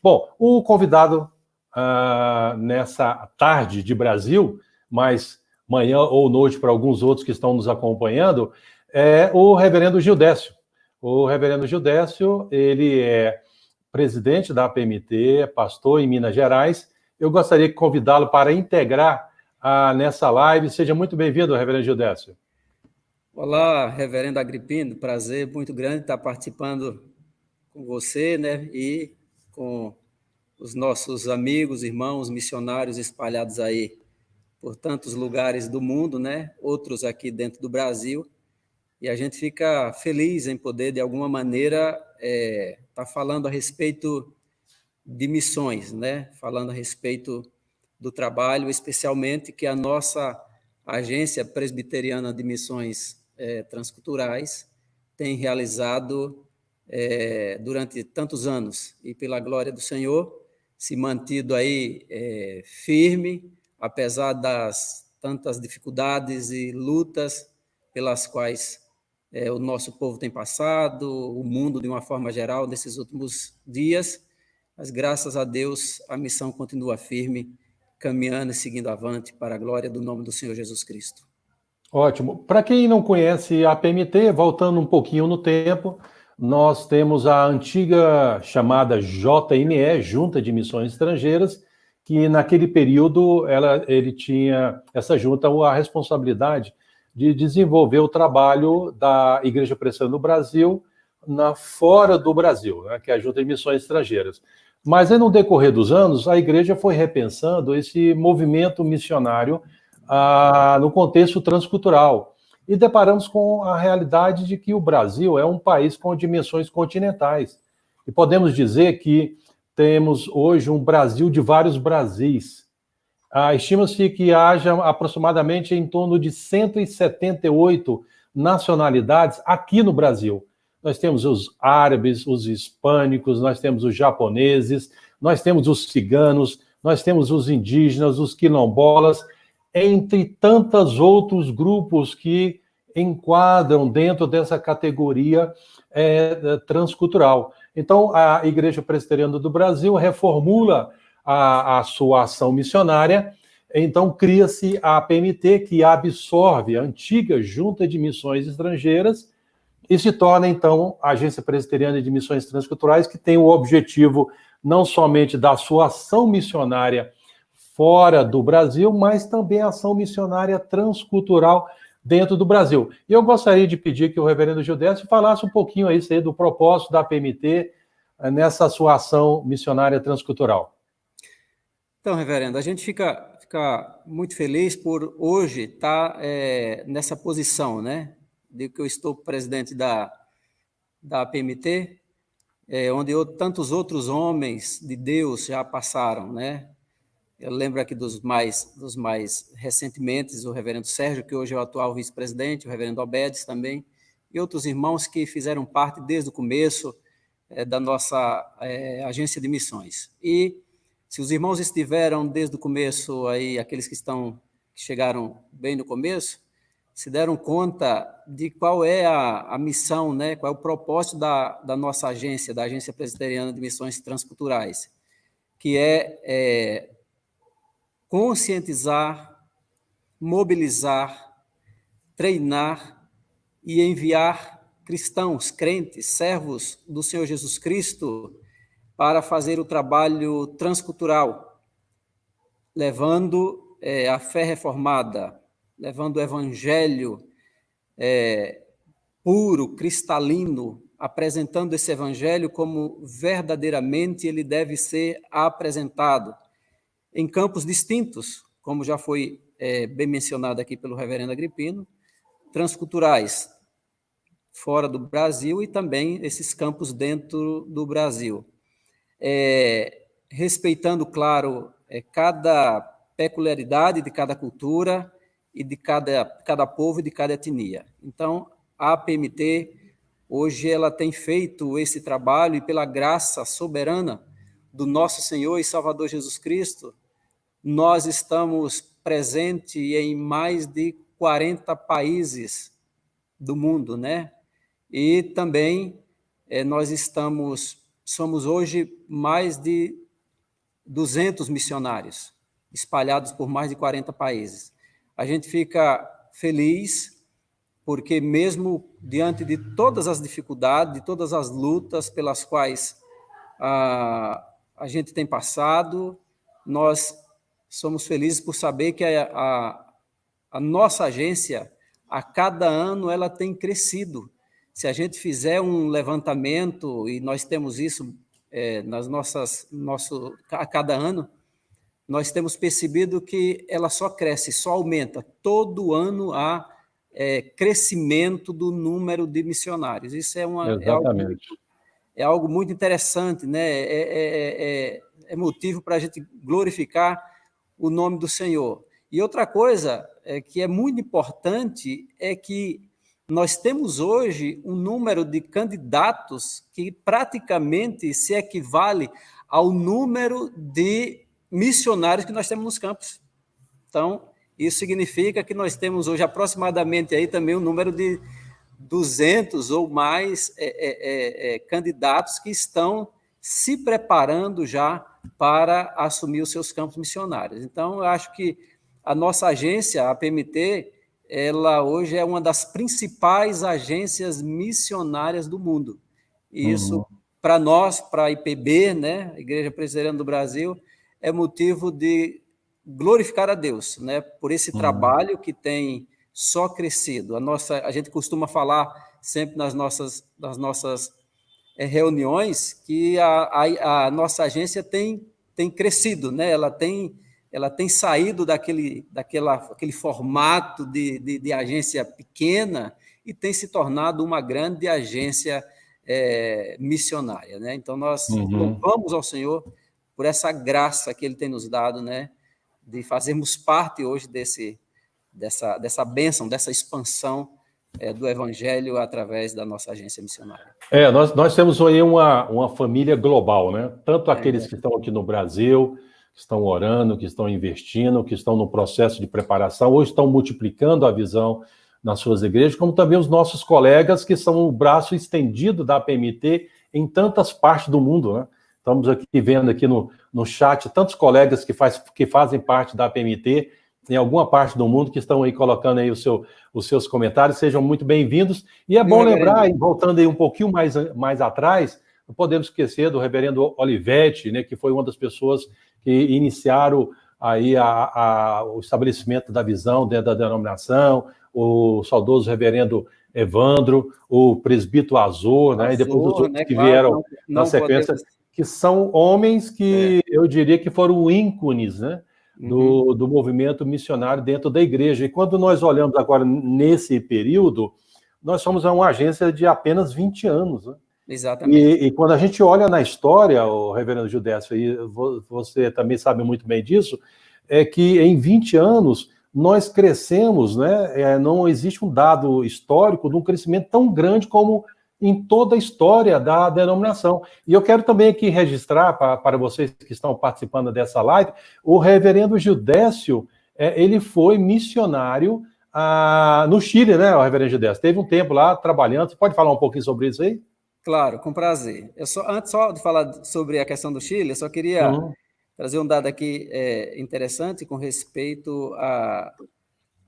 Bom, o convidado nessa tarde de Brasil, mas manhã ou noite para alguns outros que estão nos acompanhando, é o reverendo Gildécio. O reverendo Gildécio, ele é presidente da APMT, pastor em Minas Gerais. Eu gostaria de convidá-lo para integrar nessa live. Seja muito bem-vindo, reverendo Gildécio. Olá, reverendo Agripino, prazer muito grande estar participando com você, né, e com os nossos amigos, irmãos, missionários espalhados aí por tantos lugares do mundo, né, outros aqui dentro do Brasil, e a gente fica feliz em poder, de alguma maneira, estar falando a respeito de missões, né, falando a respeito do trabalho, especialmente que a nossa Agência Presbiteriana de Missões Transculturais tem realizado durante tantos anos, e pela glória do Senhor, se mantido aí firme, apesar das tantas dificuldades e lutas pelas quais o nosso povo tem passado, o mundo de uma forma geral, nesses últimos dias, mas graças a Deus a missão continua firme, caminhando e seguindo avante para a glória do nome do Senhor Jesus Cristo. Ótimo. Para quem não conhece a APMT, voltando um pouquinho no tempo, nós temos a antiga chamada JME, Junta de Missões Estrangeiras, que naquele período ele tinha, essa junta, a responsabilidade de desenvolver o trabalho da Igreja Presbiteriana do Brasil fora do Brasil, né, que é a Junta de Missões Estrangeiras. Mas aí, no decorrer dos anos, a igreja foi repensando esse movimento missionário no contexto transcultural. E deparamos com a realidade de que o Brasil é um país com dimensões continentais. E podemos dizer que temos hoje um Brasil de vários Brasis. Estima-se que haja aproximadamente em torno de 178 nacionalidades aqui no Brasil. Nós temos os árabes, os hispânicos, nós temos os japoneses, nós temos os ciganos, nós temos os indígenas, os quilombolas, entre tantos outros grupos que enquadram dentro dessa categoria transcultural. Então, a Igreja Presbiteriana do Brasil reformula a sua ação missionária, então cria-se a APMT, que absorve a antiga Junta de Missões Estrangeiras e se torna, então, a Agência Presbiteriana de Missões Transculturais, que tem o objetivo não somente da sua ação missionária fora do Brasil, mas também a ação missionária transcultural dentro do Brasil. E eu gostaria de pedir que o reverendo Gildécio falasse um pouquinho aí do propósito da APMT nessa sua ação missionária transcultural. Então, reverendo, a gente fica muito feliz por hoje estar nessa posição, né, de que eu estou presidente da APMT, onde tantos outros homens de Deus já passaram, né? Eu lembro aqui dos mais recentemente, o reverendo Sérgio, que hoje é o atual vice-presidente, o reverendo Obedes também, e outros irmãos que fizeram parte desde o começo da nossa agência de missões. E se os irmãos estiveram desde o começo, aí, aqueles que chegaram bem no começo, se deram conta de qual é a missão, né, qual é o propósito da nossa agência, da Agência Presbiteriana de Missões Transculturais, que é conscientizar, mobilizar, treinar e enviar cristãos, crentes, servos do Senhor Jesus Cristo para fazer o trabalho transcultural, levando a fé reformada, levando o evangelho puro, cristalino, apresentando esse evangelho como verdadeiramente ele deve ser apresentado, em campos distintos, como já foi bem mencionado aqui pelo reverendo Agripino, transculturais, fora do Brasil e também esses campos dentro do Brasil. Respeitando, claro, cada peculiaridade de cada cultura e de cada povo e de cada etnia. Então, a APMT, hoje, ela tem feito esse trabalho e pela graça soberana do nosso Senhor e Salvador Jesus Cristo, nós estamos presentes em mais de 40 países do mundo, né? E também nós estamos somos hoje mais de 200 missionários, espalhados por mais de 40 países. A gente fica feliz, porque mesmo diante de todas as dificuldades, de todas as lutas pelas quais a gente tem passado, nós somos felizes por saber que a nossa agência, a cada ano, ela tem crescido. Se a gente fizer um levantamento, e nós temos isso a cada ano, nós temos percebido que ela só cresce, só aumenta. Todo ano há crescimento do número de missionários. Isso Exatamente. é algo muito interessante, né? É motivo para a gente glorificar o nome do Senhor. E outra coisa que é muito importante é que nós temos hoje um número de candidatos que praticamente se equivale ao número de missionários que nós temos nos campos. Então, isso significa que nós temos hoje aproximadamente aí também um número de 200 ou mais candidatos que estão se preparando já para assumir os seus campos missionários. Então, eu acho que a nossa agência, a PMT, ela hoje é uma das principais agências missionárias do mundo. E isso, para nós, para a IPB, né, a Igreja Presbiteriana do Brasil, é motivo de glorificar a Deus, né, por esse trabalho que tem só crescido. A gente costuma falar sempre nas nossas reuniões que a nossa agência tem crescido, né? Ela tem saído daquele formato de agência pequena e tem se tornado uma grande agência missionária, né? Então, nós louvamos ao Senhor por essa graça que Ele tem nos dado, né? De fazermos parte hoje dessa bênção, dessa expansão do Evangelho através da nossa agência missionária. Nós temos aí uma família global, né? Tanto aqueles que estão aqui no Brasil, que estão orando, que estão investindo, que estão no processo de preparação, ou estão multiplicando a visão nas suas igrejas, como também os nossos colegas que são o braço estendido da PMT em tantas partes do mundo, né? Estamos aqui vendo aqui no chat tantos colegas que fazem parte da PMT em alguma parte do mundo que estão aí colocando aí os seus comentários. Sejam muito bem-vindos. E é bom lembrar, voltando aí um pouquinho mais atrás, não podemos esquecer do reverendo Olivetti, né, que foi uma das pessoas que iniciaram aí o estabelecimento da visão dentro da denominação, o saudoso reverendo Evandro, o presbítero Azor, né, e depois os outros que vieram na sequência, que são homens que eu diria que foram ícones, né, do movimento missionário dentro da igreja. E quando nós olhamos agora nesse período, nós somos uma agência de apenas 20 anos, né? Exatamente. E quando a gente olha na história, o reverendo Judécio, e você também sabe muito bem disso, é que em 20 anos nós crescemos, né? Não existe um dado histórico de um crescimento tão grande como em toda a história da denominação. E eu quero também aqui registrar para vocês que estão participando dessa live, o reverendo Judécio, ele foi missionário no Chile, né, o reverendo Judécio? Teve um tempo lá trabalhando. Você pode falar um pouquinho sobre isso aí? Claro, com prazer. Antes de falar sobre a questão do Chile, eu só queria trazer um dado aqui interessante com respeito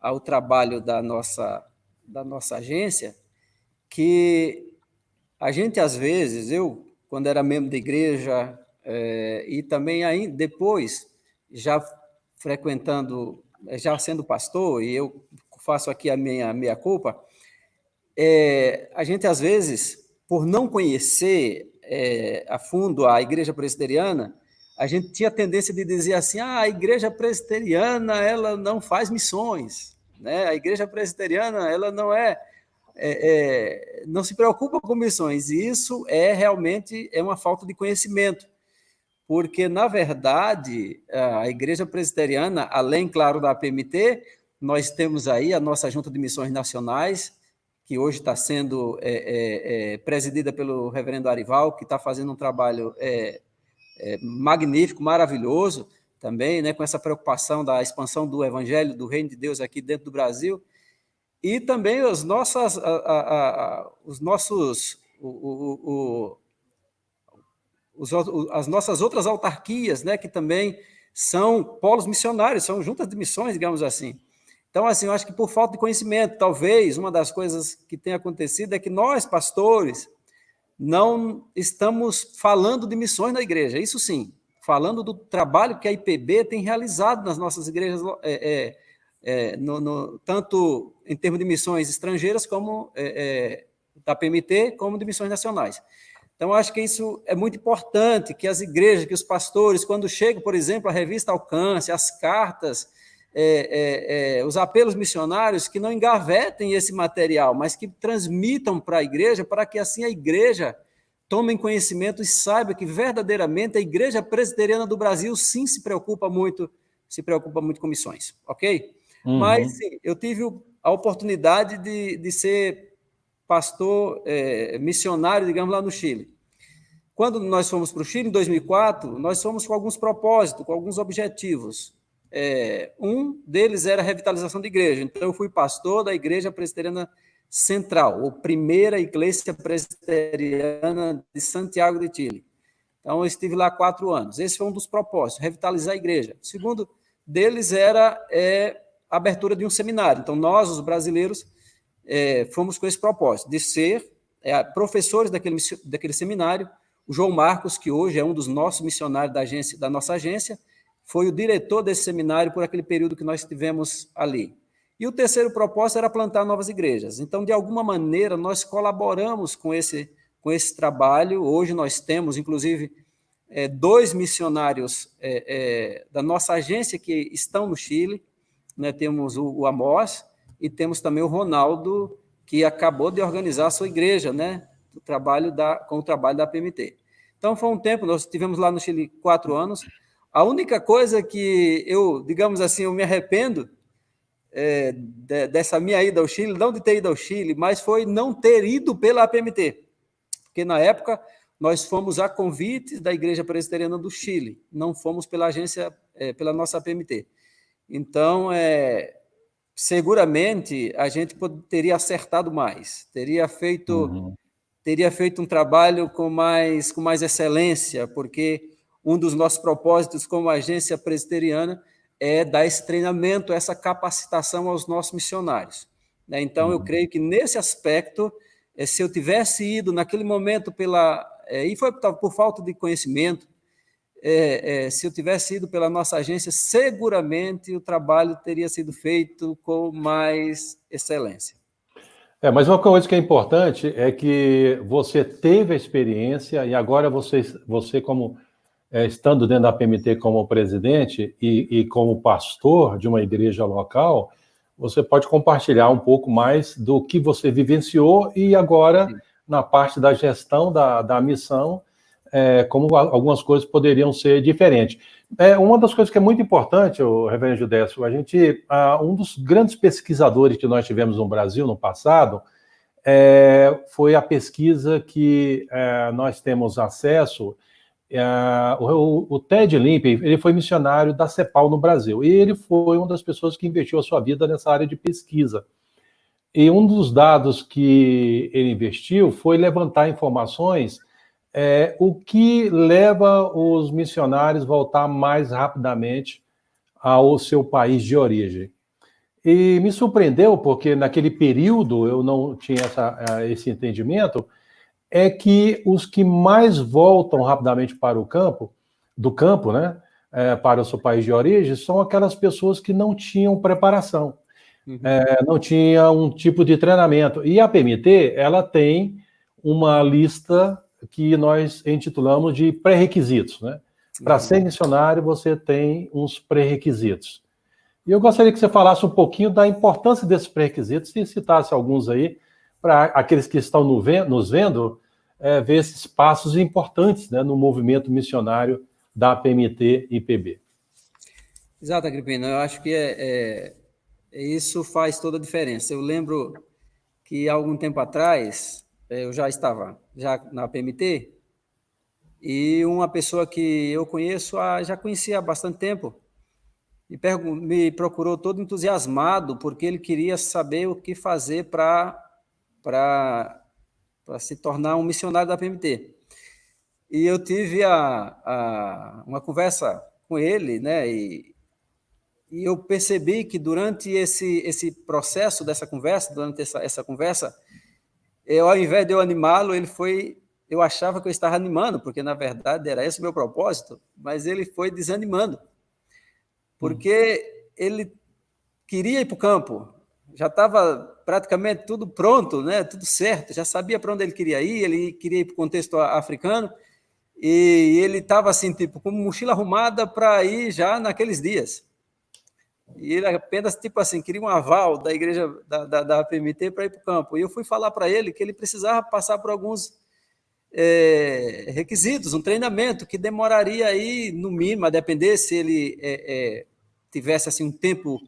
ao trabalho da nossa agência, que a gente, às vezes, quando era membro da igreja, e também depois, já frequentando, já sendo pastor, e eu faço aqui a minha culpa, a gente, às vezes, por não conhecer a fundo a igreja presbiteriana, a gente tinha a tendência de dizer assim, a igreja presbiteriana, ela não faz missões, né? A igreja presbiteriana, ela não se preocupa com missões, e isso realmente uma falta de conhecimento, porque, na verdade, a Igreja Presbiteriana, além, claro, da PMT, nós temos aí a nossa Junta de Missões Nacionais, que hoje está sendo presidida pelo reverendo Arival, que está fazendo um trabalho magnífico, maravilhoso, também, né, com essa preocupação da expansão do Evangelho, do Reino de Deus aqui dentro do Brasil. E também as nossas outras autarquias, né, que também são polos missionários, são juntas de missões, digamos assim. Então, assim, eu acho que por falta de conhecimento, talvez uma das coisas que tem acontecido é que nós, pastores, não estamos falando de missões na igreja, isso sim, falando do trabalho que a IPB tem realizado nas nossas igrejas, tanto em termos de missões estrangeiras, como da PMT, como de missões nacionais. Então, acho que isso é muito importante, que as igrejas, que os pastores, quando chegam, por exemplo, a revista Alcance, as cartas, os apelos missionários, que não engavetem esse material, mas que transmitam para a igreja, para que assim a igreja tome conhecimento e saiba que verdadeiramente a Igreja Presbiteriana do Brasil sim se preocupa muito com missões, ok? Mas sim, eu tive a oportunidade de ser pastor missionário, digamos, lá no Chile. Quando nós fomos para o Chile, em 2004, nós fomos com alguns propósitos, com alguns objetivos. Um deles era a revitalização da igreja. Então, eu fui pastor da Igreja Presbiteriana Central, ou primeira igreja presbiteriana de Santiago de Chile. Então, eu estive lá 4 anos. Esse foi um dos propósitos, revitalizar a igreja. O segundo deles era a abertura de um seminário. Então, nós, os brasileiros, fomos com esse propósito, de ser professores daquele seminário. O João Marcos, que hoje é um dos nossos missionários da nossa agência, foi o diretor desse seminário por aquele período que nós estivemos ali. E o terceiro propósito era plantar novas igrejas. Então, de alguma maneira, nós colaboramos com esse trabalho. Hoje nós temos, inclusive, 2 missionários da nossa agência que estão no Chile, né? Temos o Amós e temos também o Ronaldo, que acabou de organizar a sua igreja, né? Com o trabalho da PMT. Então, foi um tempo, nós estivemos lá no Chile 4 anos. A única coisa que eu, digamos assim, eu me arrependo dessa minha ida ao Chile, não de ter ido ao Chile, mas foi não ter ido pela APMT, porque na época nós fomos a convite da Igreja Presbiteriana do Chile, não fomos pela agência, pela nossa APMT. Então, seguramente a gente teria acertado mais, teria feito um trabalho com mais excelência, porque um dos nossos propósitos como agência presbiteriana é dar esse treinamento, essa capacitação aos nossos missionários. Então, eu creio que nesse aspecto, se eu tivesse ido naquele momento e foi por falta de conhecimento, se eu tivesse ido pela nossa agência, seguramente o trabalho teria sido feito com mais excelência. Mas uma coisa que é importante é que você teve a experiência e agora você como estando dentro da PMT como presidente e como pastor de uma igreja local, você pode compartilhar um pouco mais do que você vivenciou e agora, na parte da gestão da missão, como algumas coisas poderiam ser diferentes. Uma das coisas que é muito importante, o reverendo Judécio, um dos grandes pesquisadores que nós tivemos no Brasil no passado foi a pesquisa que nós temos acesso. O Ted Limpe, ele foi missionário da CEPAL no Brasil, e ele foi uma das pessoas que investiu a sua vida nessa área de pesquisa. E um dos dados que ele investiu foi levantar informações, o que leva os missionários a voltar mais rapidamente ao seu país de origem. E me surpreendeu, porque naquele período eu não tinha esse entendimento, é que os que mais voltam rapidamente para o campo, né, para o seu país de origem, são aquelas pessoas que não tinham preparação, não tinham um tipo de treinamento. E a PMT, ela tem uma lista que nós intitulamos de pré-requisitos, né? Para ser missionário, você tem uns pré-requisitos. E eu gostaria que você falasse um pouquinho da importância desses pré-requisitos e citasse alguns aí, para aqueles que estão nos vendo, ver esses passos importantes, né, no movimento missionário da PMT e PB. Exato, Agripino. Eu acho que isso faz toda a diferença. Eu lembro que há algum tempo atrás, eu já estava na PMT, e uma pessoa que eu conheço, já conhecia há bastante tempo, me procurou todo entusiasmado, porque ele queria saber o que fazer para se tornar um missionário da PMT. E eu tive uma conversa com ele, né? E eu percebi que durante esse processo dessa conversa, durante essa conversa, ao invés de eu animá-lo, eu achava que eu estava animando, porque na verdade era esse o meu propósito, mas ele foi desanimando, porque ele queria ir para o campo, já estava praticamente tudo pronto, né? Tudo certo, já sabia para onde ele queria ir para o contexto africano, e ele estava assim, tipo, com mochila arrumada para ir já naqueles dias. E ele apenas, tipo assim, queria um aval da igreja da PMT para ir para o campo. E eu fui falar para ele que ele precisava passar por alguns requisitos, um treinamento que demoraria aí, no mínimo, a depender se ele tivesse assim, um tempo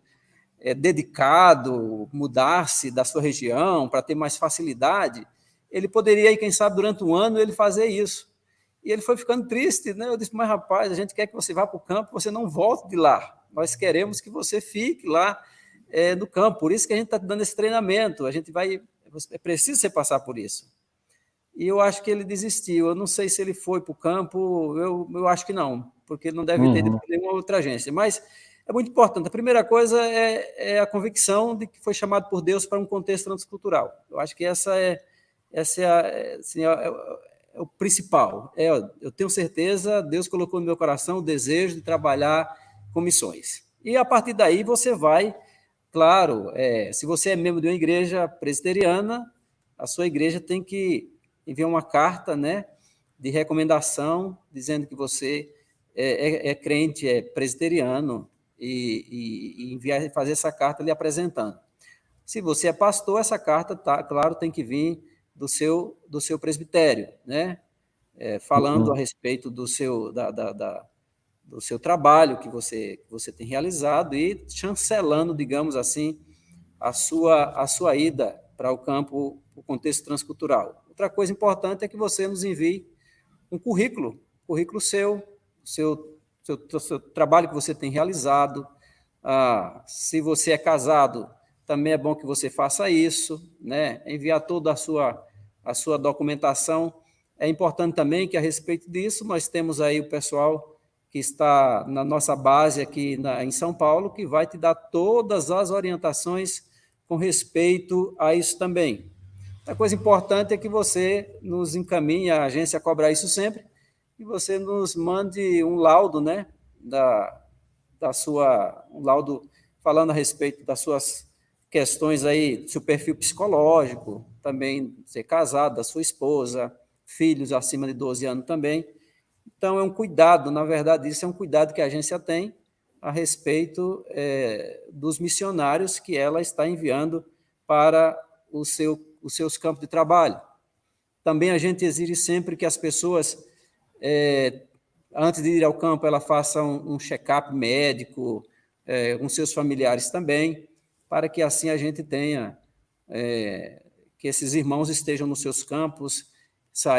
dedicado, mudar-se da sua região para ter mais facilidade, ele poderia, quem sabe, durante um ano, ele fazer isso. E ele foi ficando triste, né? Eu disse, mas rapaz, a gente quer que você vá para o campo, você não volte de lá. Nós queremos que você fique lá no campo. Por isso que a gente está dando esse treinamento. É preciso você passar por isso. E eu acho que ele desistiu. Eu não sei se ele foi para o campo, eu acho que não, porque ele não deve ter ido para nenhuma outra agência. Mas é muito importante. A primeira coisa é a convicção de que foi chamado por Deus para um contexto transcultural. Eu acho que essa é o principal. Eu tenho certeza, Deus colocou no meu coração o desejo de trabalhar com missões. E a partir daí você vai, claro, se você é membro de uma igreja presbiteriana, a sua igreja tem que enviar uma carta, né, de recomendação, dizendo que você é crente, é presbiteriano, e fazer essa carta lhe apresentando. Se você é pastor, essa carta, claro, tem que vir do seu presbitério, né? Falando a respeito do seu trabalho que você tem realizado e chancelando, digamos assim, a sua ida para o campo, o contexto transcultural. Outra coisa importante é que você nos envie um currículo seu trabalho que você tem realizado. Se você é casado, também é bom que você faça isso, né? Enviar toda a sua documentação. É importante também que, a respeito disso, nós temos aí o pessoal que está na nossa base aqui em São Paulo, que vai te dar todas as orientações com respeito a isso também. A coisa importante é que você nos encaminhe, a agência cobra isso sempre, e você nos mande um laudo, né, um laudo falando a respeito das suas questões aí, do seu perfil psicológico, também ser casado, da sua esposa, filhos acima de 12 anos também. Então, é um cuidado, na verdade, isso é um cuidado que a agência tem a respeito dos missionários que ela está enviando para os seus campos de trabalho. Também a gente exige sempre que as pessoas, antes de ir ao campo, ela faça um check-up médico com seus familiares também, para que assim a gente tenha, que esses irmãos estejam nos seus campos.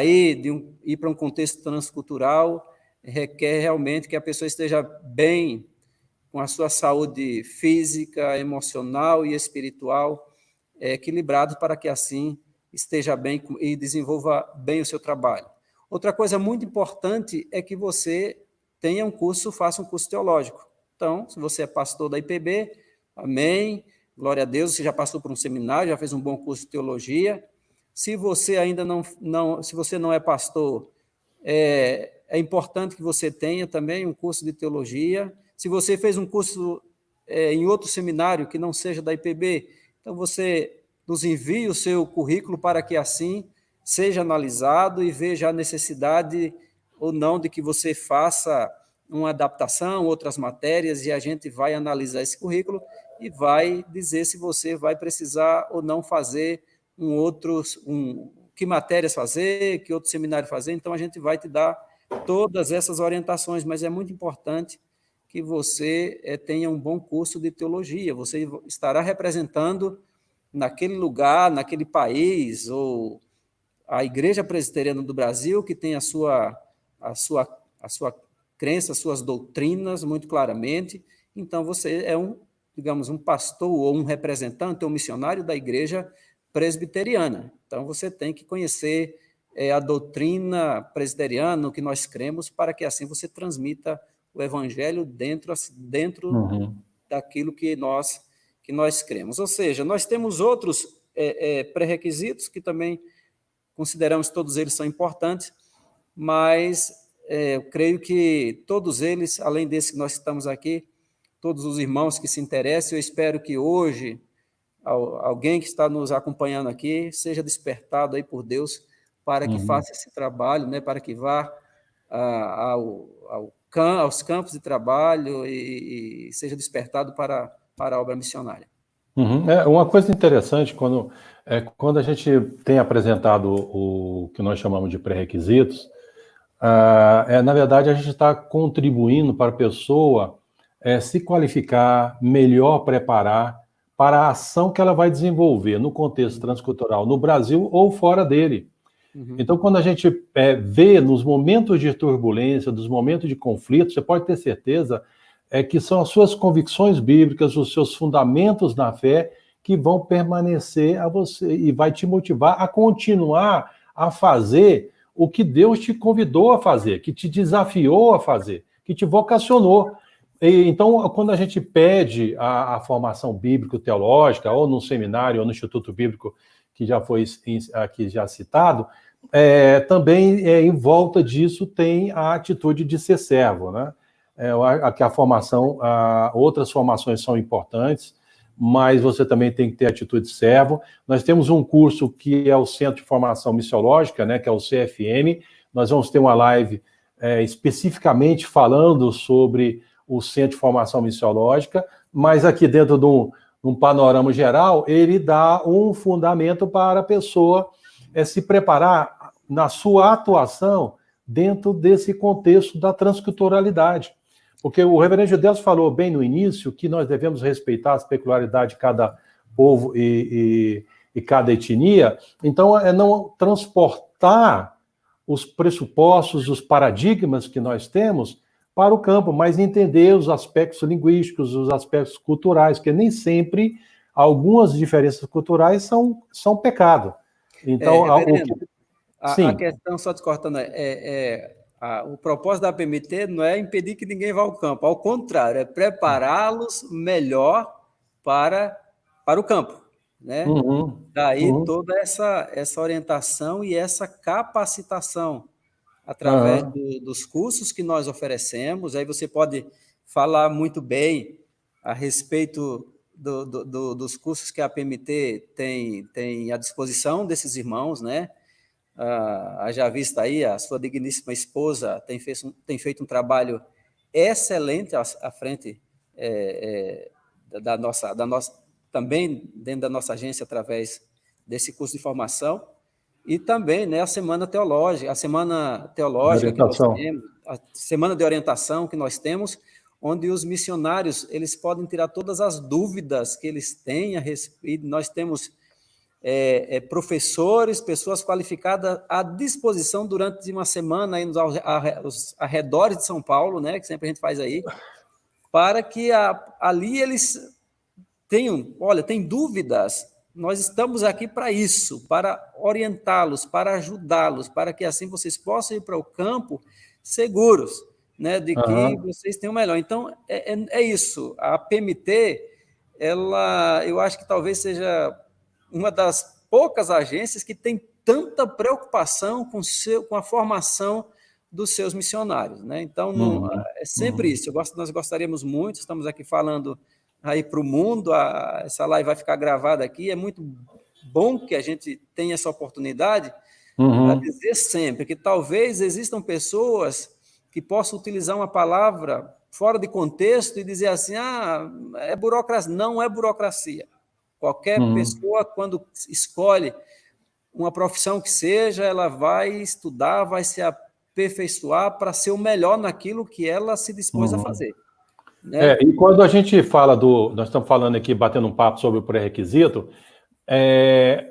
Ir para um contexto transcultural requer realmente que a pessoa esteja bem com a sua saúde física, emocional e espiritual equilibrado, para que assim esteja bem e desenvolva bem o seu trabalho. Outra coisa muito importante é que você faça um curso teológico. Então, se você é pastor da IPB, amém, glória a Deus, você já passou por um seminário, já fez um bom curso de teologia. Se você ainda se você não é pastor, é importante que você tenha também um curso de teologia. Se você fez um curso em outro seminário que não seja da IPB, então você nos envie o seu currículo para que assim seja analisado e veja a necessidade ou não de que você faça uma adaptação, outras matérias, e a gente vai analisar esse currículo e vai dizer se você vai precisar ou não fazer que matérias fazer, que outro seminário fazer. Então, a gente vai te dar todas essas orientações, mas é muito importante que você tenha um bom curso de teologia. Você estará representando naquele lugar, naquele país, ou a Igreja Presbiteriana do Brasil, que tem a sua crença, as suas doutrinas muito claramente. Então, você é digamos, um pastor ou um representante ou um missionário da Igreja Presbiteriana. Então, você tem que conhecer a doutrina presbiteriana, no que nós cremos, para que assim você transmita o evangelho dentro daquilo que nós cremos. Ou seja, nós temos outros pré-requisitos que também consideramos que todos eles são importantes, mas eu creio que todos eles, além desse que nós estamos aqui, todos os irmãos que se interessem, eu espero que hoje alguém que está nos acompanhando aqui seja despertado aí por Deus para que faça esse trabalho, né, para que vá aos campos de trabalho e seja despertado para a obra missionária. Uma coisa interessante, quando a gente tem apresentado o que nós chamamos de pré-requisitos, na verdade, a gente está contribuindo para a pessoa se qualificar, melhor preparar para a ação que ela vai desenvolver no contexto transcultural, no Brasil ou fora dele. Então, quando a gente vê nos momentos de turbulência, nos momentos de conflito, você pode ter certeza que são as suas convicções bíblicas, os seus fundamentos na fé que vão permanecer a você e vai te motivar a continuar a fazer o que Deus te convidou a fazer, que te desafiou a fazer, que te vocacionou. Então, quando a gente pede a formação bíblico-teológica, ou no seminário, ou no Instituto Bíblico, que já foi aqui já citado, também em volta disso tem a atitude de ser servo, né? Que a formação, outras formações são importantes, mas você também tem que ter atitude de servo. Nós temos um curso que é o Centro de Formação Missiológica, né, que é o CFM. Nós vamos ter uma live especificamente falando sobre o Centro de Formação Missiológica, mas aqui dentro de um panorama geral, ele dá um fundamento para a pessoa se preparar na sua atuação dentro desse contexto da transculturalidade. Porque o reverendo Gilderso falou bem no início que nós devemos respeitar as peculiaridades de cada povo e cada etnia. Então, não transportar os pressupostos, os paradigmas que nós temos para o campo, mas entender os aspectos linguísticos, os aspectos culturais, que nem sempre algumas diferenças culturais são pecado. Então, a questão, só te cortando, o propósito da PMT não é impedir que ninguém vá ao campo, ao contrário, é prepará-los melhor para o campo, né? Daí toda essa orientação e essa capacitação através dos cursos que nós oferecemos. Aí você pode falar muito bem a respeito dos cursos que a PMT tem à disposição desses irmãos, né? Já vista aí, a sua digníssima esposa tem feito um trabalho excelente à frente da nossa, também dentro da nossa agência, através desse curso de formação, e também, né, a semana teológica que nós temos, a semana de orientação que nós temos, onde os missionários eles podem tirar todas as dúvidas que eles têm a respeito. Nós temos professores, pessoas qualificadas à disposição durante uma semana aí nos arredores de São Paulo, né, que sempre a gente faz aí, para que ali eles tem dúvidas, nós estamos aqui para isso, para orientá-los, para ajudá-los, para que assim vocês possam ir para o campo seguros, né, de que vocês têm o melhor. Então, é isso. A PMT, eu acho que talvez seja uma das poucas agências que tem tanta preocupação com a formação dos seus missionários, né? Então, é sempre isso. Nós gostaríamos muito, estamos aqui falando aí para o mundo, essa live vai ficar gravada aqui, é muito bom que a gente tenha essa oportunidade a dizer sempre que talvez existam pessoas que possam utilizar uma palavra fora de contexto e dizer assim, é burocracia. Não é burocracia. Qualquer pessoa, quando escolhe uma profissão que seja, ela vai estudar, vai se aperfeiçoar para ser o melhor naquilo que ela se dispôs a fazer. Né? E quando a gente fala nós estamos falando aqui, batendo um papo sobre o pré-requisito,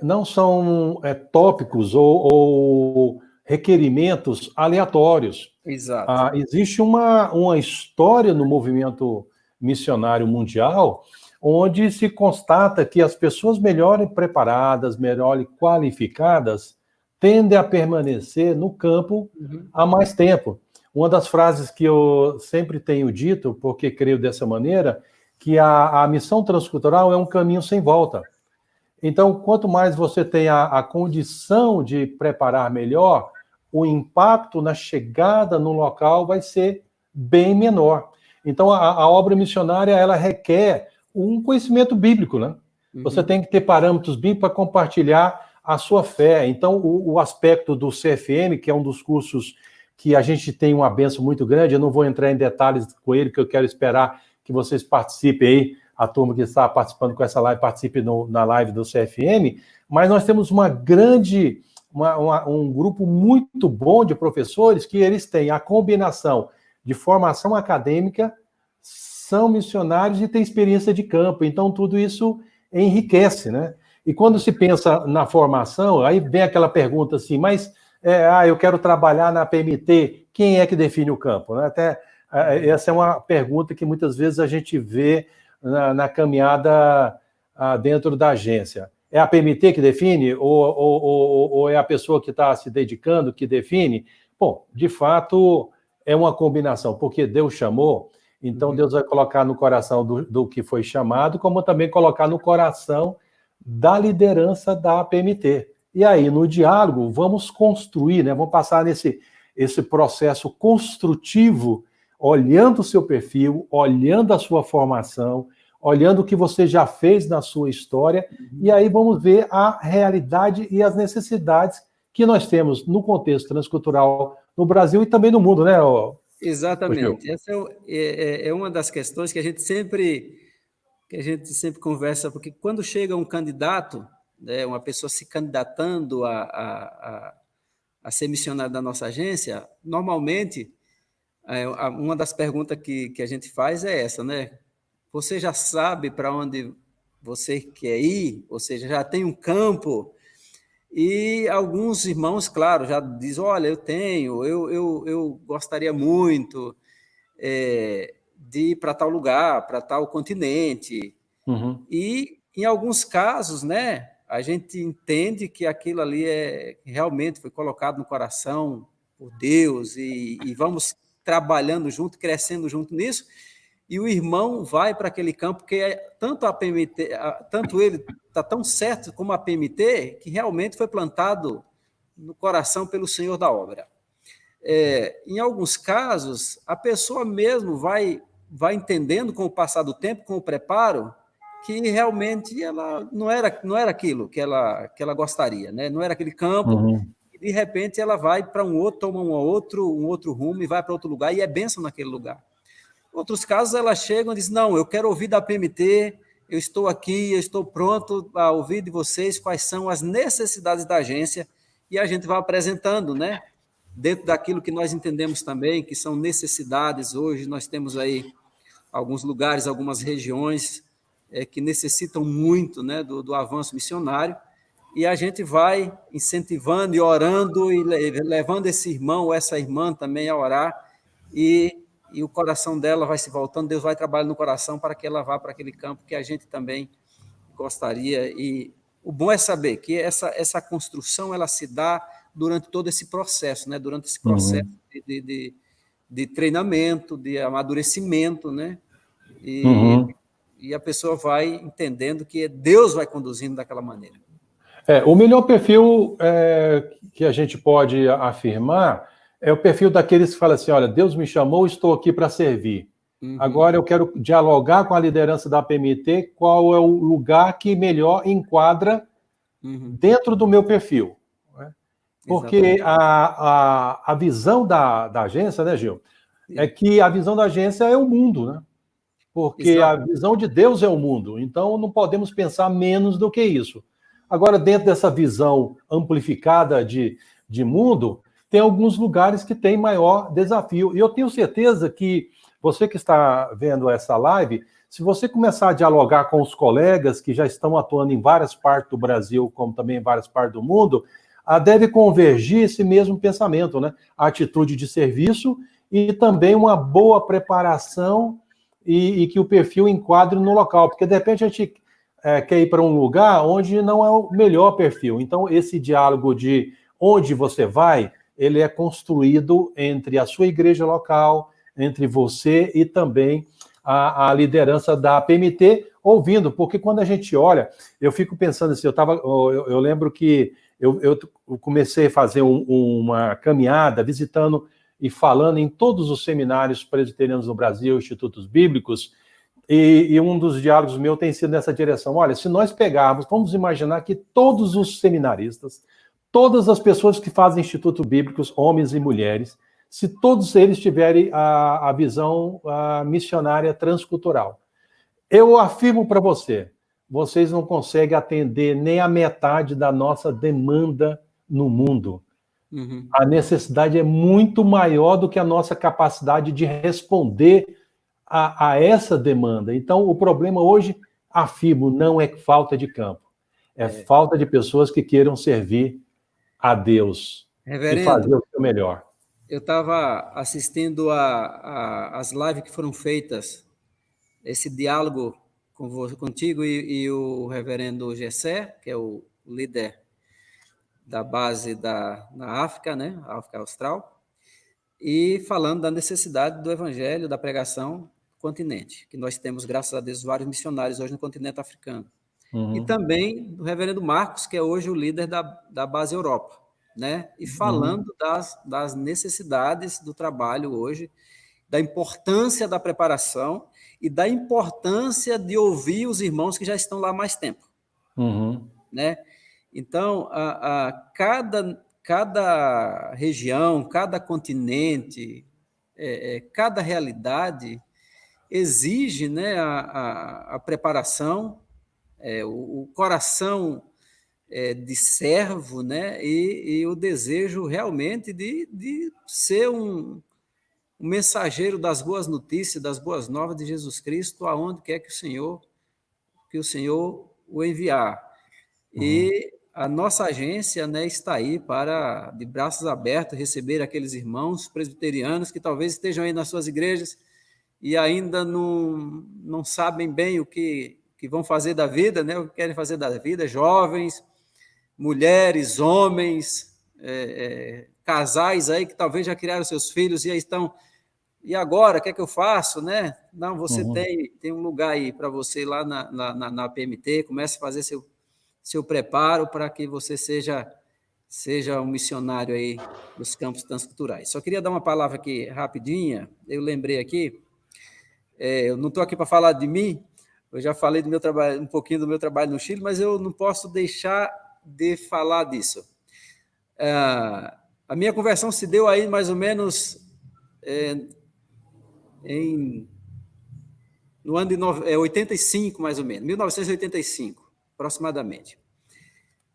não são tópicos ou requerimentos aleatórios. Exato. Existe uma história no movimento missionário mundial onde se constata que as pessoas melhor preparadas, melhor qualificadas, tendem a permanecer no campo há mais tempo. Uma das frases que eu sempre tenho dito, porque creio dessa maneira, que a missão transcultural é um caminho sem volta. Então, quanto mais você tem a condição de preparar melhor, o impacto na chegada no local vai ser bem menor. Então, a obra missionária, ela requer um conhecimento bíblico, né? Você tem que ter parâmetros bíblicos para compartilhar a sua fé. Então, o aspecto do CFM, que é um dos cursos que a gente tem uma bênção muito grande, eu não vou entrar em detalhes com ele, que eu quero esperar que vocês participem aí, a turma que está participando com essa live, participe na live do CFM, mas nós temos um grupo muito bom de professores que eles têm a combinação de formação acadêmica, são missionários e têm experiência de campo. Então, tudo isso enriquece, né? E quando se pensa na formação, aí vem aquela pergunta assim, mas eu quero trabalhar na PMT, quem é que define o campo? Né? Até essa é uma pergunta que muitas vezes a gente vê na caminhada dentro da agência. É a PMT que define ou é a pessoa que está se dedicando que define? Bom, de fato, é uma combinação, porque Deus chamou, então Deus vai colocar no coração do que foi chamado, como também colocar no coração da liderança da PMT. E aí, no diálogo, vamos construir, né? Vamos passar esse processo construtivo, olhando o seu perfil, olhando a sua formação, olhando o que você já fez na sua história, e aí vamos ver a realidade e as necessidades que nós temos no contexto transcultural no Brasil e também no mundo, né? Exatamente. Essa é uma das questões que a gente sempre conversa, porque quando chega um candidato, né, uma pessoa se candidatando a ser missionário da nossa agência, normalmente, uma das perguntas que a gente faz é essa, né? Você já sabe para onde você quer ir? Ou seja, já tem um campo? E alguns irmãos, claro, já dizem, olha, eu gostaria muito de ir para tal lugar, para tal continente. E, em alguns casos, né, a gente entende que aquilo ali realmente foi colocado no coração por Deus e vamos trabalhando junto, crescendo junto nisso, e o irmão vai para aquele campo, porque tanto a PMT, tanto ele está tão certo como a PMT, que realmente foi plantado no coração pelo Senhor da obra. Em alguns casos, a pessoa mesmo vai entendendo com o passar do tempo, com o preparo, que realmente ela não era aquilo que ela gostaria, né? Não era aquele campo, e de repente ela vai para um outro, toma um outro rumo e vai para outro lugar, e é bênção naquele lugar. Em outros casos, elas chegam e dizem, não, eu quero ouvir da PMT, eu estou aqui, eu estou pronto a ouvir de vocês quais são as necessidades da agência, e a gente vai apresentando, né? Dentro daquilo que nós entendemos também, que são necessidades. Hoje nós temos aí alguns lugares, algumas regiões que necessitam muito, né, do avanço missionário, e a gente vai incentivando e orando e levando esse irmão ou essa irmã também a orar, e o coração dela vai se voltando, Deus vai trabalhando no coração para que ela vá para aquele campo que a gente também gostaria. E o bom é saber que essa construção ela se dá durante todo esse processo, né? Durante esse processo de treinamento, de amadurecimento, né? E a pessoa vai entendendo que Deus vai conduzindo daquela maneira. O melhor perfil que a gente pode afirmar é o perfil daqueles que falam assim, olha, Deus me chamou, estou aqui para servir. Agora eu quero dialogar com a liderança da PMT, qual é o lugar que melhor enquadra dentro do meu perfil. Né? Porque a visão da agência, né, Gil, é que a visão da agência é o mundo, né? Porque a visão de Deus é o mundo, então não podemos pensar menos do que isso. Agora, dentro dessa visão amplificada de mundo, tem alguns lugares que têm maior desafio. E eu tenho certeza que você que está vendo essa live, se você começar a dialogar com os colegas que já estão atuando em várias partes do Brasil, como também em várias partes do mundo, deve convergir esse mesmo pensamento, né? A atitude de serviço e também uma boa preparação e que o perfil enquadre no local, porque de repente a gente quer ir para um lugar onde não é o melhor perfil. Então, esse diálogo de onde você vai, ele é construído entre a sua igreja local, entre você e também a liderança da PMT, ouvindo, porque quando a gente olha, eu fico pensando assim, eu lembro que eu comecei a fazer uma caminhada, visitando e falando em todos os seminários presbiterianos no Brasil, institutos bíblicos, e um dos diálogos meus tem sido nessa direção. Olha, se nós pegarmos, vamos imaginar que todos os seminaristas, todas as pessoas que fazem institutos bíblicos, homens e mulheres, se todos eles tiverem a visão missionária transcultural, eu afirmo para você, vocês não conseguem atender nem a metade da nossa demanda no mundo. Uhum. A necessidade é muito maior do que a nossa capacidade de responder a essa demanda. Então, o problema hoje, afirmo, não é falta de campo, é falta de pessoas que queiram servir a Deus e fazer o seu melhor. Eu estava assistindo as lives que foram feitas, esse diálogo contigo e o reverendo Gessé, que é o líder da base na África, né, África Austral, e falando da necessidade do evangelho, da pregação no continente, que nós temos, graças a Deus, vários missionários hoje no continente africano. Uhum. E também do reverendo Marcos, que é hoje o líder da base Europa, né? E falando das necessidades do trabalho hoje, da importância da preparação e da importância de ouvir os irmãos que já estão lá há mais tempo. Uhum. Né? Então, cada região, cada continente, cada realidade exige, né, a preparação, o coração de servo, né, e o desejo realmente de ser um mensageiro das boas notícias, das boas novas de Jesus Cristo, aonde quer que o Senhor o enviar. Uhum. E a nossa agência, né, está aí para, de braços abertos, receber aqueles irmãos presbiterianos que talvez estejam aí nas suas igrejas e ainda não sabem bem o que vão fazer da vida, né, o que querem fazer da vida, jovens, mulheres, homens, casais aí que talvez já criaram seus filhos e aí estão, e agora, o que é que eu faço, né? Não, você tem um lugar aí para você lá na PMT, comece a fazer seu preparo para que você seja um missionário aí nos campos transculturais. Só queria dar uma palavra aqui rapidinha, eu lembrei aqui, eu não estou aqui para falar de mim, eu já falei do meu trabalho, um pouquinho do meu trabalho no Chile, mas eu não posso deixar de falar disso. A minha conversão se deu aí mais ou menos no ano de 85, mais ou menos, 1985, aproximadamente.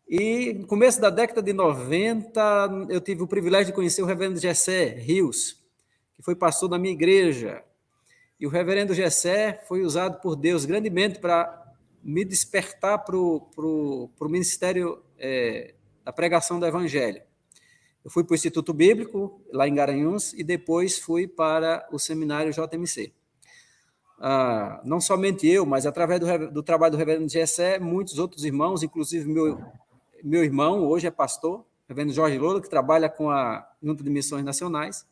E no começo da década de 90, eu tive o privilégio de conhecer o reverendo Gessé Rios, que foi pastor da minha igreja. E o reverendo Gessé foi usado por Deus grandemente para me despertar para o ministério da pregação do evangelho. Eu fui para o Instituto Bíblico, lá em Garanhuns, e depois fui para o seminário JMC. Não somente eu, mas através do trabalho do reverendo Gessé, muitos outros irmãos, inclusive meu irmão, hoje é pastor, o reverendo Jorge Lola, que trabalha com a Junta de Missões Nacionais,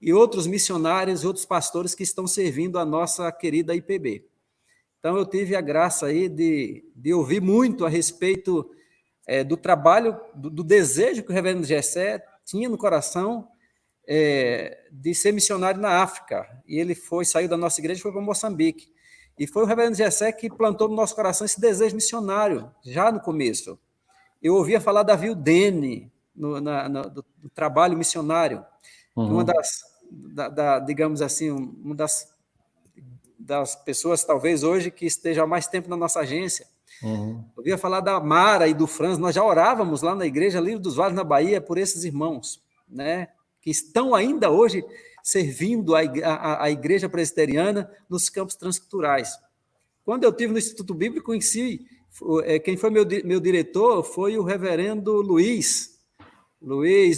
e outros missionários, outros pastores que estão servindo a nossa querida IPB. Então, eu tive a graça aí de ouvir muito a respeito do trabalho, do desejo que o reverendo Gessé tinha no coração de ser missionário na África. E ele saiu da nossa igreja e foi para Moçambique. E foi o reverendo Gessé que plantou no nosso coração esse desejo missionário, já no começo. Eu ouvia falar da Vildene, do trabalho missionário, uma digamos assim, uma das pessoas, talvez hoje, que esteja há mais tempo na nossa agência. Eu ouvia falar da Mara e do Franz, nós já orávamos lá na igreja Livre dos Vales, na Bahia, por esses irmãos, né, que estão ainda hoje servindo a igreja presbiteriana nos campos transculturais. Quando eu estive no Instituto Bíblico em si, quem foi meu diretor foi o reverendo Luiz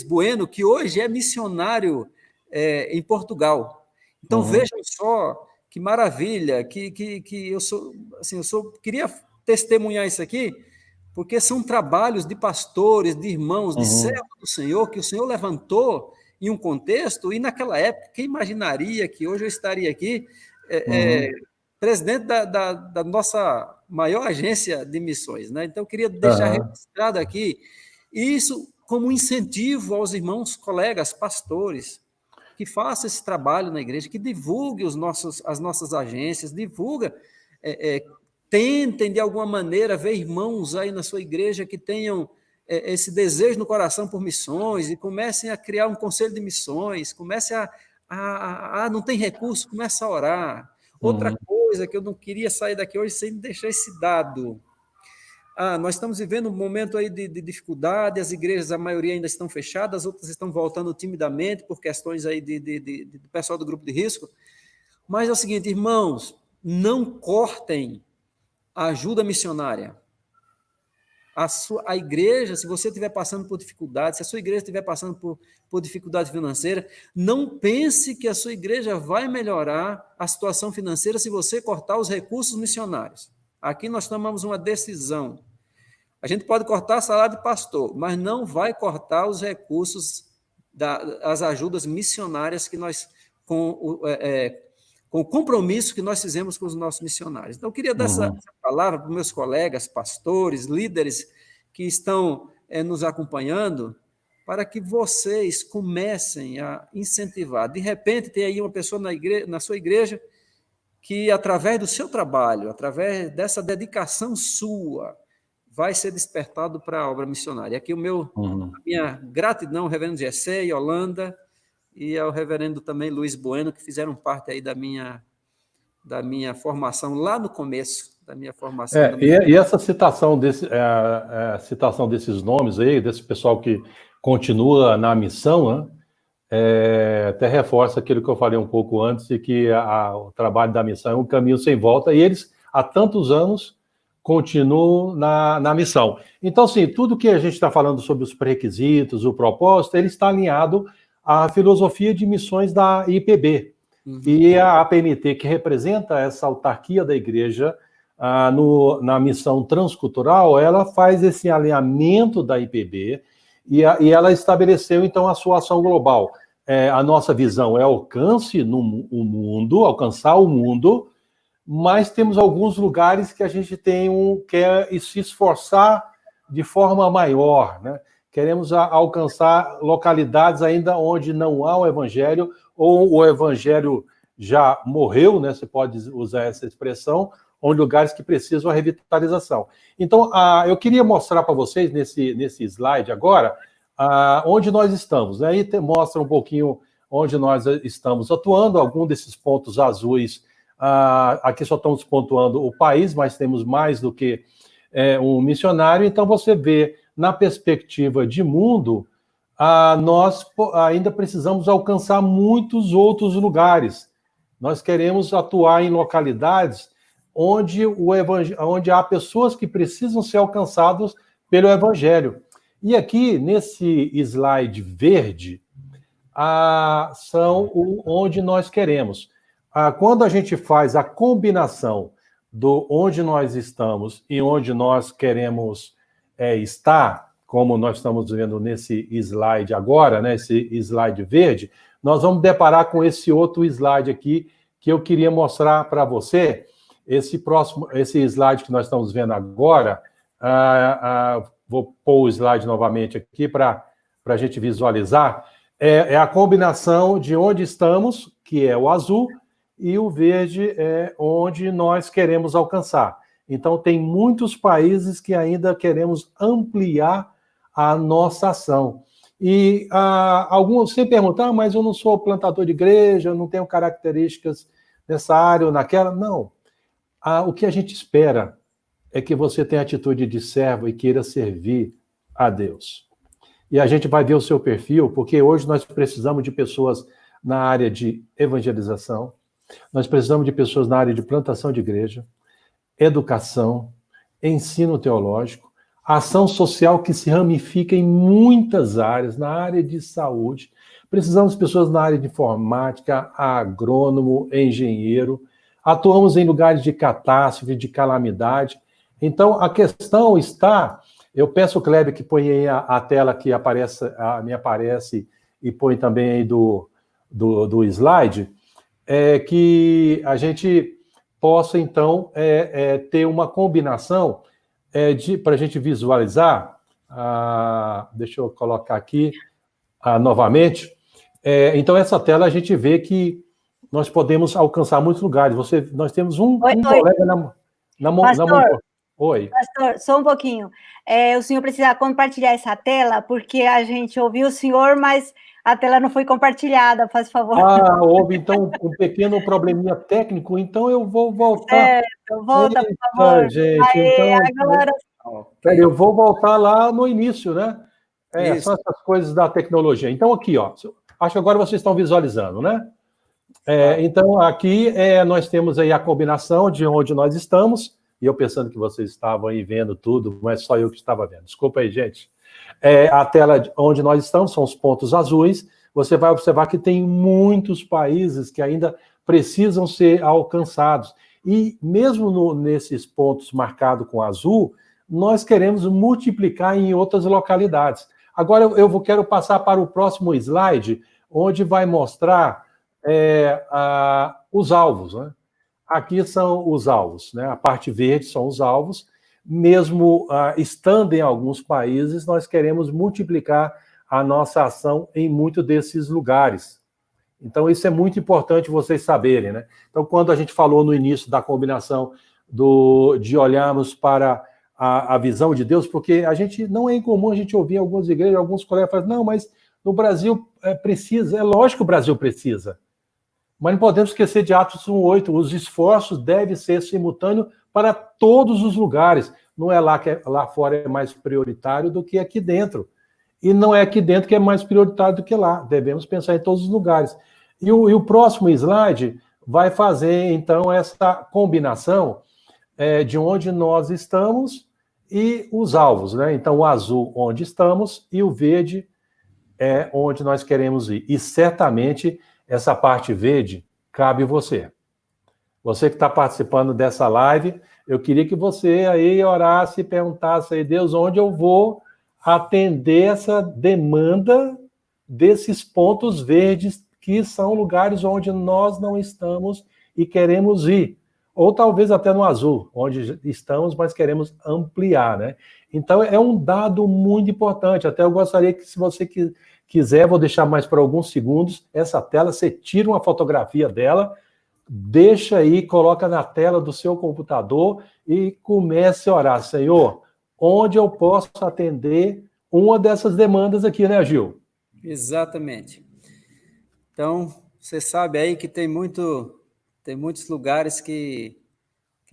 Bueno, que hoje é missionário em Portugal. Então, vejam só que maravilha, que eu queria testemunhar isso aqui, porque são trabalhos de pastores, de irmãos, de servos do Senhor, que o Senhor levantou em um contexto, e naquela época, quem imaginaria que hoje eu estaria aqui, presidente da nossa maior agência de missões, né? Então, eu queria deixar registrado aqui isso como um incentivo aos irmãos, colegas, pastores, que façam esse trabalho na igreja, que divulgue as nossas agências, divulga, tentem, de alguma maneira, ver irmãos aí na sua igreja que tenham esse desejo no coração por missões e comecem a criar um conselho de missões, comecem não tem recurso, comece a orar. Outra coisa que eu não queria sair daqui hoje sem deixar esse dado. Nós estamos vivendo um momento aí de dificuldade, as igrejas, a maioria ainda estão fechadas, outras estão voltando timidamente por questões aí do pessoal do grupo de risco. Mas é o seguinte, irmãos, não cortem a ajuda missionária. A igreja, se você estiver passando por dificuldade, se a sua igreja estiver passando por dificuldade financeira, não pense que a sua igreja vai melhorar a situação financeira se você cortar os recursos missionários. Aqui nós tomamos uma decisão. A gente pode cortar salário de pastor, mas não vai cortar os recursos as ajudas missionárias que nós, com o compromisso que nós fizemos com os nossos missionários. Então, eu queria dar essa palavra para os meus colegas, pastores, líderes que estão nos acompanhando, para que vocês comecem a incentivar. De repente, tem aí uma pessoa na sua igreja que, através do seu trabalho, através dessa dedicação sua, vai ser despertado para a obra missionária. Aqui a minha gratidão ao reverendo Gessé e Holanda, e ao reverendo também Luiz Bueno, que fizeram parte aí da minha formação lá no começo, da minha formação. E essa citação, citação desses nomes aí, desse pessoal que continua na missão, né, até reforça aquilo que eu falei um pouco antes, de que o trabalho da missão é um caminho sem volta, e eles, há tantos anos, continuam na missão. Então, assim, tudo que a gente está falando sobre os pré-requisitos, o propósito, ele está alinhado à filosofia de missões da IPB. E a APMT, que representa essa autarquia da igreja na missão transcultural, ela faz esse alinhamento da IPB e ela estabeleceu, então, a sua ação global. A nossa visão é alcance o mundo, alcançar o mundo, mas temos alguns lugares que a gente quer se esforçar de forma maior, né? Queremos alcançar localidades ainda onde não há o evangelho, ou o evangelho já morreu, né? Você pode usar essa expressão, ou lugares que precisam de revitalização. Então, eu queria mostrar para vocês, nesse slide agora, onde nós estamos. Aí mostra um pouquinho onde nós estamos atuando, algum desses pontos azuis. Aqui só estamos pontuando o país, mas temos mais do que um missionário. Então, você vê, na perspectiva de mundo, nós ainda precisamos alcançar muitos outros lugares. Nós queremos atuar em localidades onde há pessoas que precisam ser alcançadas pelo Evangelho. E aqui, nesse slide verde, são onde nós queremos. Quando a gente faz a combinação do onde nós estamos e onde nós queremos estar, como nós estamos vendo nesse slide agora, né, esse slide verde, nós vamos deparar com esse outro slide aqui que eu queria mostrar para você. Esse slide que nós estamos vendo agora, vou pôr o slide novamente aqui para a gente visualizar, é a combinação de onde estamos, que é o azul, e o verde é onde nós queremos alcançar. Então, tem muitos países que ainda queremos ampliar a nossa ação. E alguns sempre perguntam, mas eu não sou plantador de igreja, eu não tenho características nessa área ou naquela. Não. O que a gente espera é que você tenha atitude de servo e queira servir a Deus. E a gente vai ver o seu perfil, porque hoje nós precisamos de pessoas na área de evangelização, nós precisamos de pessoas na área de plantação de igreja, educação, ensino teológico, ação social que se ramifica em muitas áreas, na área de saúde. Precisamos de pessoas na área de informática, agrônomo, engenheiro. Atuamos em lugares de catástrofe, de calamidade. Então, a questão está... Eu peço o Kleber que põe aí a tela que aparece, me aparece e põe também aí do slide, que a gente possa, então, ter uma combinação para a gente visualizar. Deixa eu colocar aqui novamente. Então, essa tela a gente vê que nós podemos alcançar muitos lugares. Nós temos um colega na Pastor, Oi. Pastor, só um pouquinho. O senhor precisa compartilhar essa tela, porque a gente ouviu o senhor, mas a tela não foi compartilhada, faz favor. Houve, então, um pequeno probleminha técnico, então eu vou voltar. Certo, volta, por favor. Gente, então... Agora... Eu vou voltar lá no início, né? Isso. São essas coisas da tecnologia. Então, aqui, ó, acho que agora vocês estão visualizando, né? Então, aqui nós temos aí a combinação de onde nós estamos, e eu pensando que vocês estavam aí vendo tudo, mas só eu que estava vendo. Desculpa aí, gente. A tela onde nós estamos são os pontos azuis. Você vai observar que tem muitos países que ainda precisam ser alcançados. E mesmo nesses pontos marcados com azul, nós queremos multiplicar em outras localidades. Agora eu quero passar para o próximo slide, onde vai mostrar os alvos, né? Aqui são os alvos, né? A parte verde são os alvos. Mesmo estando em alguns países, nós queremos multiplicar a nossa ação em muitos desses lugares. Então, isso é muito importante vocês saberem, né? Então, quando a gente falou no início da combinação de olharmos para a visão de Deus, porque a gente não é incomum a gente ouvir em algumas igrejas, alguns colegas falam, não, mas no Brasil precisa, é lógico que o Brasil precisa, mas não podemos esquecer de Atos 1:8, os esforços devem ser simultâneos para todos os lugares, não é lá fora é mais prioritário do que aqui dentro, e não é aqui dentro que é mais prioritário do que lá, devemos pensar em todos os lugares. E o próximo slide vai fazer, então, essa combinação de onde nós estamos e os alvos, né? Então, o azul onde estamos e o verde é onde nós queremos ir. E certamente essa parte verde cabe você. Você que está participando dessa live, eu queria que você aí orasse e perguntasse aí, Deus, onde eu vou atender essa demanda desses pontos verdes que são lugares onde nós não estamos e queremos ir. Ou talvez até no azul, onde estamos, mas queremos ampliar, né? Então, é um dado muito importante. Até eu gostaria que, se você quiser, vou deixar mais por alguns segundos, essa tela, você tira uma fotografia dela, deixa aí, coloca na tela do seu computador e comece a orar. Senhor, onde eu posso atender uma dessas demandas aqui, né, Gil? Exatamente. Então, você sabe aí que tem muitos lugares que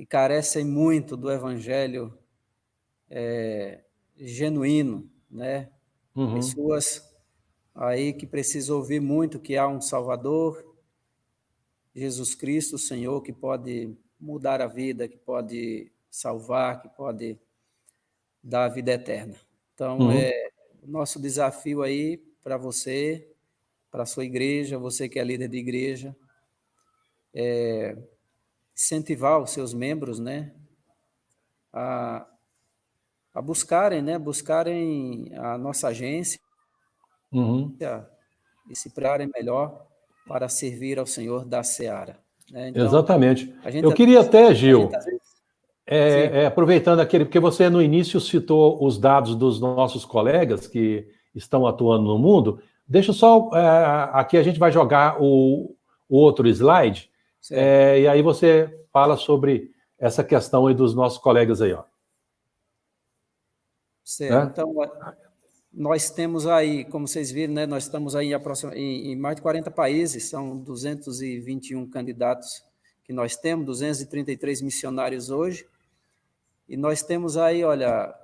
carecem muito do evangelho genuíno, né? Uhum. Pessoas aí que precisam ouvir muito que há um Salvador, Jesus Cristo, o Senhor, que pode mudar a vida, que pode salvar, que pode dar a vida eterna. Então, o nosso desafio aí para você, para a sua igreja, você que é líder de igreja, incentivar os seus membros, né, a buscarem, né, buscarem a nossa agência e se prepararem melhor para servir ao Senhor da Seara. Né? Então, exatamente. Eu queria até, Gil, aproveitando porque você no início citou os dados dos nossos colegas que estão atuando no mundo, deixa só, aqui a gente vai jogar o outro slide, e aí você fala sobre essa questão aí dos nossos colegas aí, ó. Certo, né? Então, nós temos aí, como vocês viram, né, nós estamos aí em mais de 40 países, são 221 candidatos que nós temos, 233 missionários hoje, e nós temos aí, olha,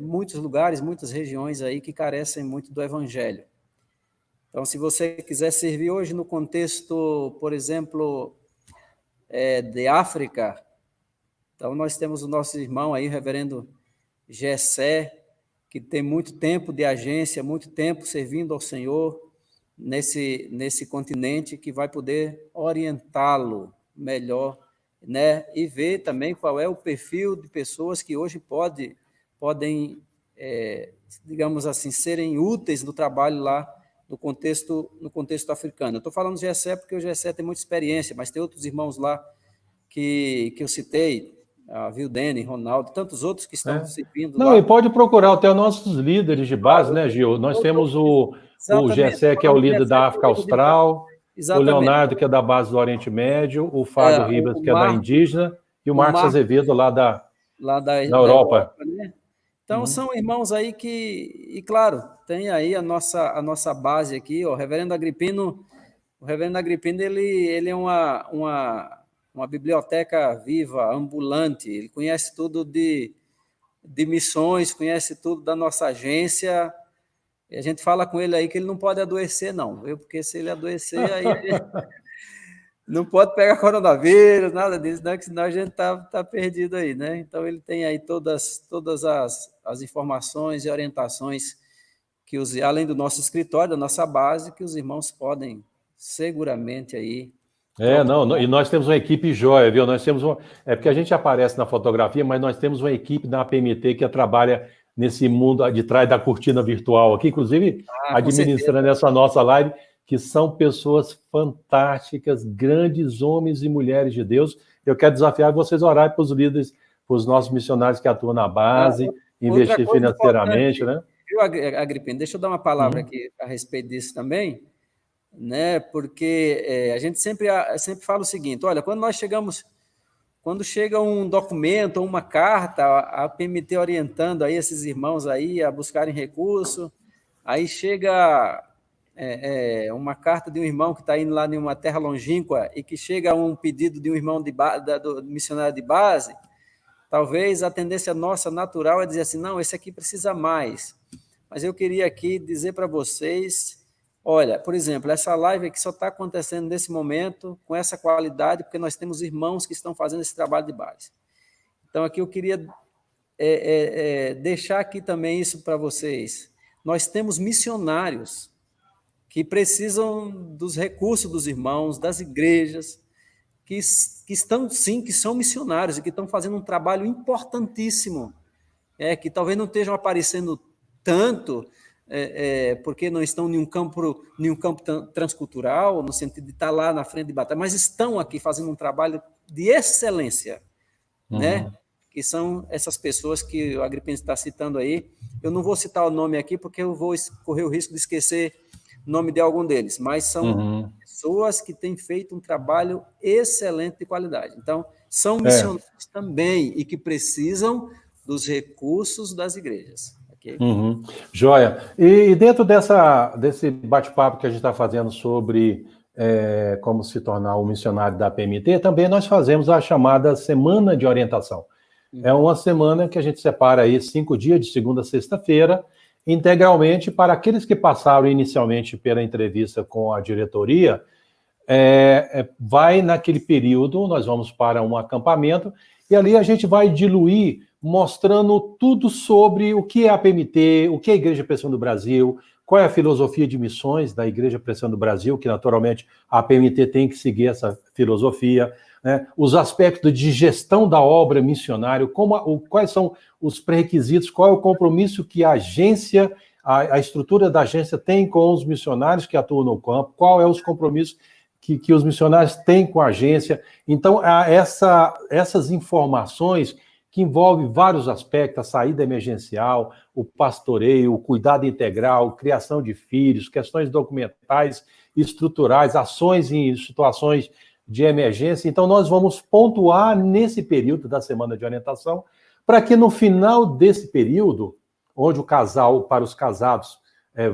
muitos lugares, muitas regiões aí que carecem muito do evangelho. Então, se você quiser servir hoje no contexto, por exemplo, de África, então nós temos o nosso irmão aí, o reverendo Gessé, que tem muito tempo de agência, muito tempo servindo ao Senhor nesse continente, que vai poder orientá-lo melhor né? E ver também qual é o perfil de pessoas que hoje podem, digamos assim, serem úteis no trabalho lá no contexto africano. Eu estou falando do GSE porque o GSE tem muita experiência, mas tem outros irmãos lá que eu citei, a Vildene, Ronaldo, tantos outros que estão servindo Não, lá. e pode procurar até os nossos líderes de base, né, Gil? Nós temos o GSE, que é o líder da África Austral, o Leonardo, que é da base do Oriente Médio, o Fábio Ribas, que é da indígena, e o Marcos Azevedo, lá da Europa. Né? Então, são irmãos aí e claro, tem aí a nossa base aqui, o Reverendo Agripino. O Reverendo Agripino, ele é uma biblioteca viva, ambulante, ele conhece tudo de missões, conhece tudo da nossa agência, e a gente fala com ele aí que ele não pode adoecer, não, viu? Porque se ele adoecer, aí não pode pegar coronavírus, nada disso, né? Que senão a gente tá perdido aí, né? Então, ele tem aí todas as informações e orientações que, além do nosso escritório, da nossa base, que os irmãos podem seguramente aí. E nós temos uma equipe joia, viu? Nós temos é porque a gente aparece na fotografia, mas nós temos uma equipe da APMT que trabalha nesse mundo de trás da cortina virtual aqui, inclusive administrando essa nossa live, que são pessoas fantásticas, grandes homens e mulheres de Deus. Eu quero desafiar vocês a orar para os líderes, para os nossos missionários que atuam na base, investir financeiramente, né? Viu, Agripino? Deixa eu dar uma palavra aqui a respeito disso também, né? Porque a gente sempre fala o seguinte: olha, quando chega um documento ou uma carta, a PMT orientando aí esses irmãos aí a buscarem recurso, aí chega uma carta de um irmão que está indo lá em uma terra longínqua e que chega um pedido de um irmão do missionário de base, talvez a tendência nossa natural é dizer assim, não, esse aqui precisa mais. Mas eu queria aqui dizer para vocês, olha, por exemplo, essa live aqui só está acontecendo nesse momento, com essa qualidade, porque nós temos irmãos que estão fazendo esse trabalho de base. Então, aqui eu queria deixar aqui também isso para vocês. Nós temos missionários que precisam dos recursos dos irmãos, das igrejas, que estão, sim, que são missionários e que estão fazendo um trabalho importantíssimo, que talvez não estejam aparecendo tanto, porque não estão em um campo transcultural, no sentido de estar lá na frente de batalha, mas estão aqui fazendo um trabalho de excelência, né? Que são essas pessoas que o Agripino está citando aí. Eu não vou citar o nome aqui, porque eu vou correr o risco de esquecer o nome de algum deles, mas são pessoas que têm feito um trabalho excelente de qualidade. Então, são missionários também e que precisam dos recursos das igrejas. Okay? Joia. E dentro desse bate-papo que a gente está fazendo sobre como se tornar um missionário da PMT, também nós fazemos a chamada Semana de Orientação. É uma semana que a gente separa aí 5 dias, de segunda a sexta-feira, integralmente para aqueles que passaram inicialmente pela entrevista com a diretoria. Vai naquele período, nós vamos para um acampamento, e ali a gente vai diluir, mostrando tudo sobre o que é a PMT, o que é a Igreja Pressão do Brasil, qual é a filosofia de missões da Igreja Pressão do Brasil, que naturalmente a PMT tem que seguir essa filosofia, né? Os aspectos de gestão da obra missionária, quais são os pré-requisitos, qual é o compromisso que a agência, a estrutura da agência tem com os missionários que atuam no campo, qual é os compromissos que os missionários têm com a agência. Então, essas informações que envolvem vários aspectos, a saída emergencial, o pastoreio, o cuidado integral, criação de filhos, questões documentais, estruturais, ações em situações de emergência. Então, nós vamos pontuar nesse período da semana de orientação, para que no final desse período, onde o casal, para os casados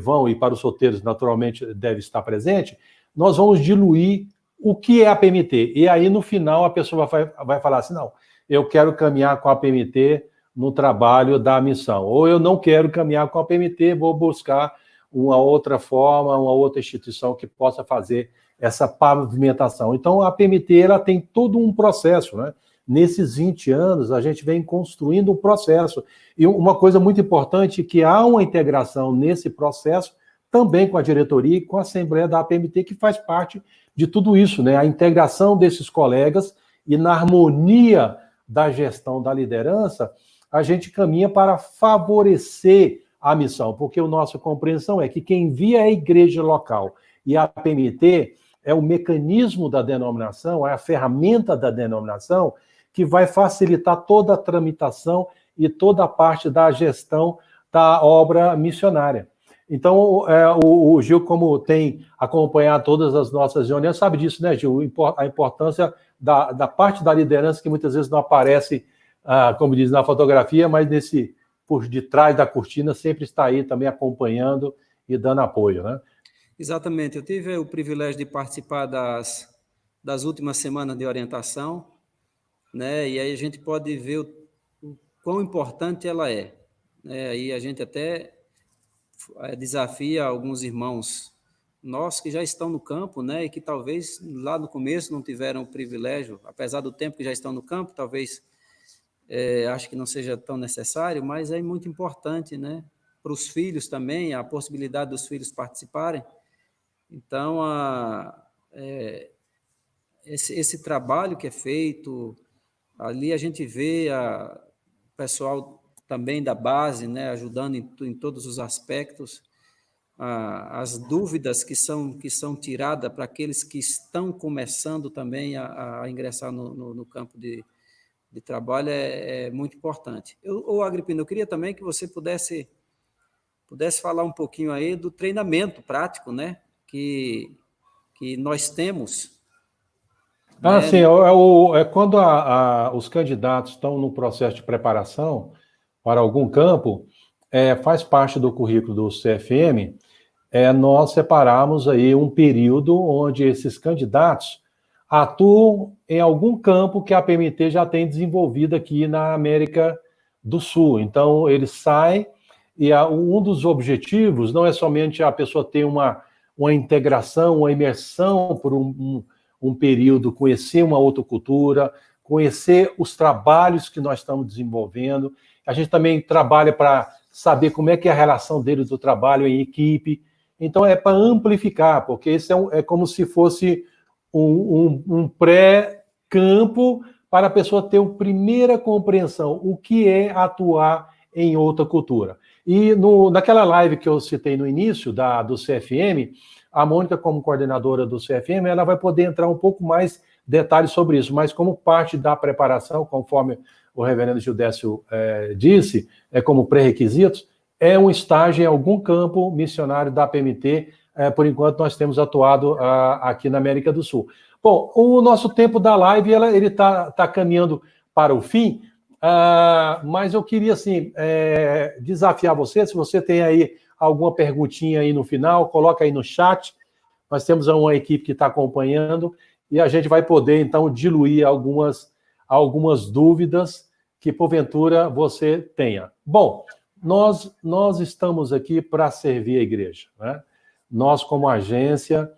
vão e para os solteiros, naturalmente, deve estar presente, nós vamos diluir o que é a PMT. E aí, no final, a pessoa vai falar assim, não, eu quero caminhar com a PMT no trabalho da missão. Ou eu não quero caminhar com a PMT, vou buscar uma outra forma, uma outra instituição que possa fazer essa pavimentação. Então, a PMT ela tem todo um processo, né? Nesses 20 anos, a gente vem construindo um processo. E uma coisa muito importante é que há uma integração nesse processo também com a diretoria e com a Assembleia da APMT, que faz parte de tudo isso, né? A integração desses colegas e na harmonia da gestão da liderança, a gente caminha para favorecer a missão, porque a nossa compreensão é que quem envia é a igreja local e a PMT é o mecanismo da denominação, é a ferramenta da denominação que vai facilitar toda a tramitação e toda a parte da gestão da obra missionária. Então, o Gil, como tem acompanhado todas as nossas reuniões, sabe disso, né, Gil? A importância da parte da liderança que muitas vezes não aparece, como diz na fotografia, mas por detrás da cortina sempre está aí também acompanhando e dando apoio, né? Exatamente. Eu tive o privilégio de participar das últimas semanas de orientação, né? E aí a gente pode ver o quão importante ela é, né? Aí a gente até desafia alguns irmãos nossos que já estão no campo, né? E que talvez lá no começo não tiveram o privilégio, apesar do tempo que já estão no campo, talvez acho que não seja tão necessário, mas é muito importante, né? Para os filhos também, a possibilidade dos filhos participarem. Então, esse trabalho que é feito, ali a gente vê o pessoal também da base, né, ajudando em todos os aspectos, as dúvidas que são tiradas para aqueles que estão começando também a ingressar no campo de trabalho é muito importante. Agripino, eu queria também que você pudesse falar um pouquinho aí do treinamento prático, né, que nós temos. Né? Sim, quando os candidatos estão no processo de preparação para algum campo, faz parte do currículo do CFM, nós separarmos aí um período onde esses candidatos atuam em algum campo que a PMT já tem desenvolvido aqui na América do Sul. Então, eles saem e um dos objetivos não é somente a pessoa ter uma integração, uma imersão por um período, conhecer uma outra cultura, conhecer os trabalhos que nós estamos desenvolvendo. A gente também trabalha para saber como é que é a relação deles do trabalho em equipe. Então, é para amplificar, porque isso é como se fosse um pré-campo para a pessoa ter uma primeira compreensão, o que é atuar em outra cultura. E naquela live que eu citei no início do CFM, a Mônica, como coordenadora do CFM, ela vai poder entrar um pouco mais detalhes sobre isso, mas como parte da preparação, conforme o reverendo Gildécio disse, como pré-requisitos, é um estágio em algum campo missionário da PMT. Por enquanto, nós temos atuado aqui na América do Sul. Bom, o nosso tempo da live ele está caminhando para o fim, mas eu queria, assim, desafiar você, se você tem aí alguma perguntinha aí no final, coloca aí no chat. Nós temos uma equipe que está acompanhando e a gente vai poder, então, diluir algumas dúvidas que, porventura, você tenha. Bom, nós estamos aqui para servir a igreja, né? Nós, como agência,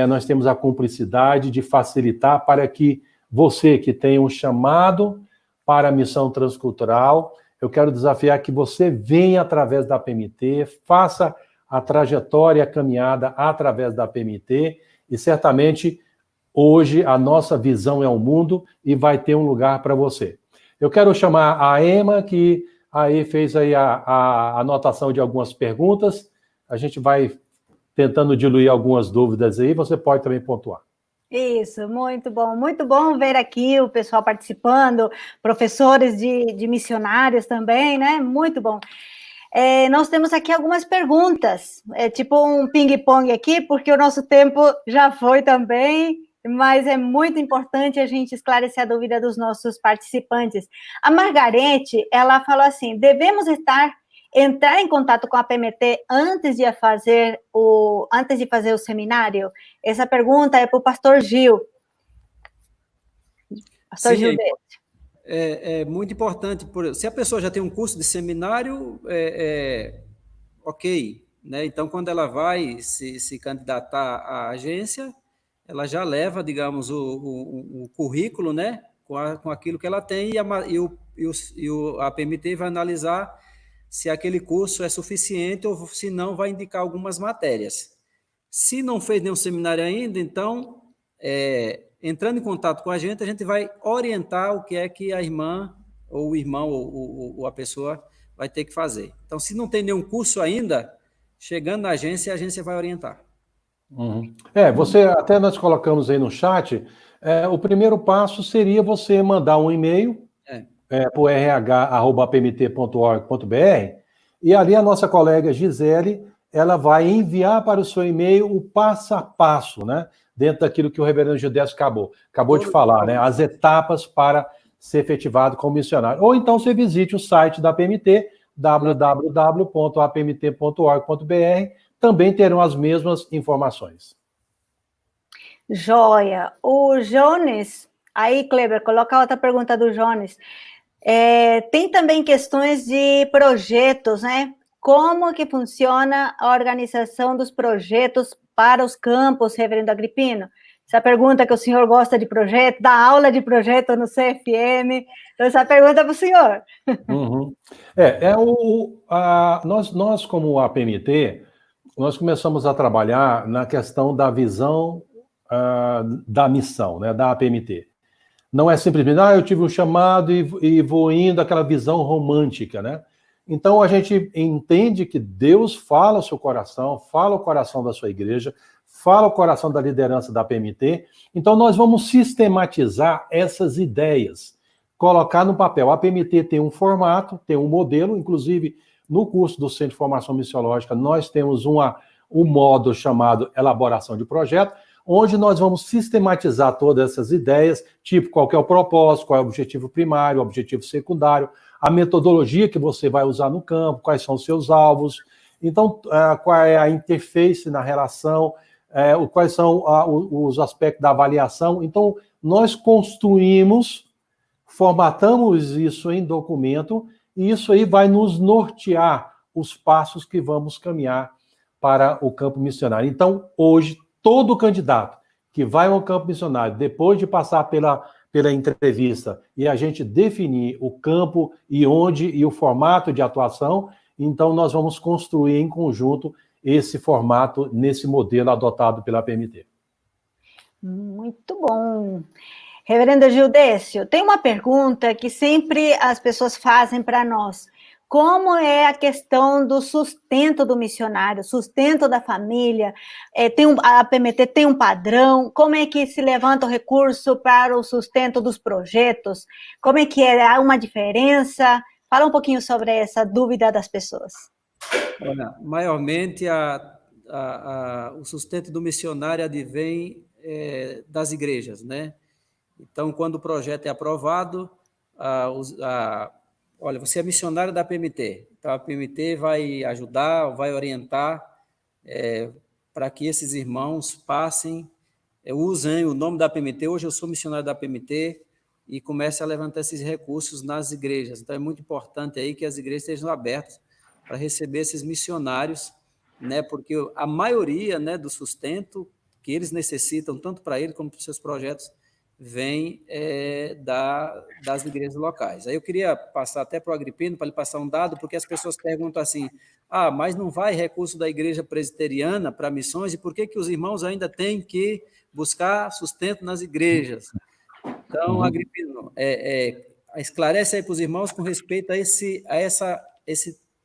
nós temos a cumplicidade de facilitar para que você que tem um chamado para a missão transcultural, eu quero desafiar que você venha através da PMT, faça a trajetória, a caminhada através da PMT, e certamente hoje a nossa visão é o mundo e vai ter um lugar para você. Eu quero chamar a Emma, que aí fez aí a anotação de algumas perguntas. A gente vai tentando diluir algumas dúvidas aí, você pode também pontuar. Isso, muito bom ver aqui o pessoal participando, professores de missionários também, né? Muito bom. Nós temos aqui algumas perguntas, tipo um ping-pong aqui, porque o nosso tempo já foi também, mas é muito importante a gente esclarecer a dúvida dos nossos participantes. A Margarete, ela falou assim, devemos entrar em contato com a PMT antes de fazer o seminário? Essa pergunta é para o pastor Gil. Pastor Gil. É muito importante. Se a pessoa já tem um curso de seminário, ok, né? Então, quando ela vai se candidatar à agência, ela já leva, digamos, o currículo, né? Com aquilo que ela tem, e a PMT vai analisar se aquele curso é suficiente ou se não vai indicar algumas matérias. Se não fez nenhum seminário ainda, então entrando em contato com a gente vai orientar o que é que a irmã, ou o irmão, ou a pessoa vai ter que fazer. Então, se não tem nenhum curso ainda, chegando na agência, a agência vai orientar. Uhum. Até nós colocamos aí no chat, o primeiro passo seria você mandar um e-mail para o rh@apmt.org.br, e ali a nossa colega Gisele, ela vai enviar para o seu e-mail o passo a passo, né? Dentro daquilo que o reverendo Gildécio acabou de falar, né? As etapas para ser efetivado como missionário. Ou então você visite o site da APMT, www.apmt.org.br, também terão as mesmas informações. Joia. O Jones, aí, Kleber, coloca a outra pergunta do Jones. Tem também questões de projetos, né? Como que funciona a organização dos projetos para os campos, reverendo Agripino? Essa pergunta que o senhor gosta de projeto, dá aula de projeto no CFM, então essa pergunta é para o senhor. Uhum. Nós, como APMT, nós começamos a trabalhar na questão da visão da missão, né, da APMT. Não é simplesmente, eu tive um chamado e vou indo, aquela visão romântica, né? Então, a gente entende que Deus fala ao seu coração, fala o coração da sua igreja, fala o coração da liderança da APMT. Então, nós vamos sistematizar essas ideias, colocar no papel. A APMT tem um formato, tem um modelo, inclusive, no curso do Centro de Formação Missiológica, nós temos um módulo chamado Elaboração de Projeto, onde nós vamos sistematizar todas essas ideias, tipo qual que é o propósito, qual é o objetivo primário, o objetivo secundário, a metodologia que você vai usar no campo, quais são os seus alvos, então qual é a interface na relação, quais são os aspectos da avaliação. Então, nós construímos, formatamos isso em documento, e isso aí vai nos nortear os passos que vamos caminhar para o campo missionário. Então, hoje, todo candidato que vai ao campo missionário, depois de passar pela entrevista e a gente definir o campo e onde e o formato de atuação, então nós vamos construir em conjunto esse formato nesse modelo adotado pela APMT. Muito bom. Reverendo Gildécio, tem uma pergunta que sempre as pessoas fazem para nós. Como é a questão do sustento do missionário, sustento da família? A APMT tem um padrão? Como é que se levanta o recurso para o sustento dos projetos? Como é que há uma diferença? Fala um pouquinho sobre essa dúvida das pessoas. Olha, maiormente o sustento do missionário advém das igrejas, né? Então, quando o projeto é aprovado, olha, você é missionário da APMT, então a APMT vai ajudar, vai orientar para que esses irmãos passem, usem o nome da APMT. Hoje eu sou missionário da APMT e comece a levantar esses recursos nas igrejas. Então é muito importante aí que as igrejas estejam abertas para receber esses missionários, né, porque a maioria, né, do sustento que eles necessitam, tanto para eles como para os seus projetos, vem das igrejas locais. Aí eu queria passar até para o Agripino, para ele passar um dado, porque as pessoas perguntam assim, mas não vai recurso da igreja presbiteriana para missões, e por que os irmãos ainda têm que buscar sustento nas igrejas? Então, Agripino, esclarece aí para os irmãos com respeito a essa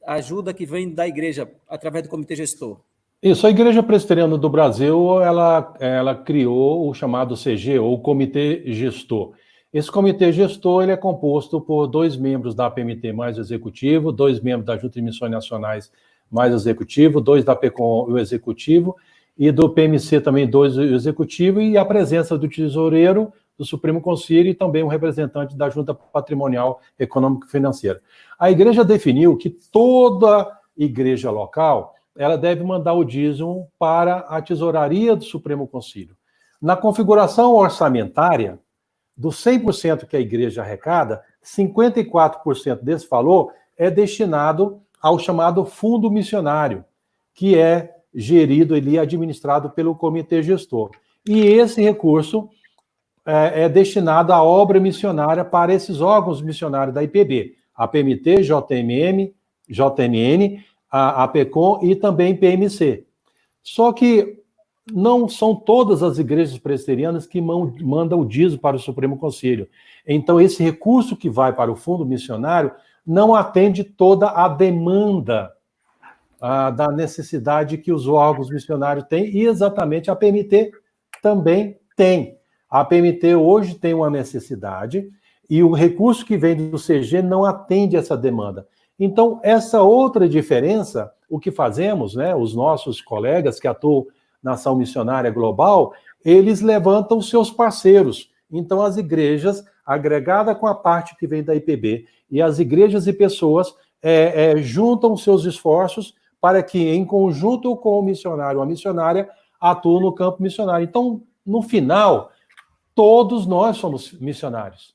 ajuda que vem da igreja, através do comitê gestor. Isso, a Igreja Presbiteriana do Brasil, ela criou o chamado CG, ou Comitê Gestor. Esse Comitê Gestor ele é composto por 2 membros da APMT mais o executivo, 2 membros da Junta de Missões Nacionais mais o executivo, 2 da PECOM e o executivo, e do PMC também 2 o executivo, e a presença do tesoureiro do Supremo Conselho e também um representante da Junta Patrimonial Econômico Financeira. A Igreja definiu que toda igreja local ela deve mandar o dízimo para a tesouraria do Supremo Conselho. Na configuração orçamentária, dos 100% que a igreja arrecada, 54% desse valor é destinado ao chamado fundo missionário, que é gerido e administrado pelo comitê gestor. E esse recurso é destinado à obra missionária para esses órgãos missionários da IPB, a PMT, JMN, a PECOM e também PMC. Só que não são todas as igrejas presbiterianas que mandam o dízimo para o Supremo Conselho. Então, esse recurso que vai para o fundo missionário não atende toda a demanda da necessidade que os órgãos missionários têm, e exatamente a PMT também tem. A PMT hoje tem uma necessidade, e o recurso que vem do CG não atende essa demanda. Então, essa outra diferença, o que fazemos, né, os nossos colegas que atuam na ação missionária global, eles levantam seus parceiros. Então, as igrejas, agregada com a parte que vem da IPB, e as igrejas e pessoas juntam seus esforços para que, em conjunto com o missionário ou a missionária, atuem no campo missionário. Então, no final, todos nós somos missionários.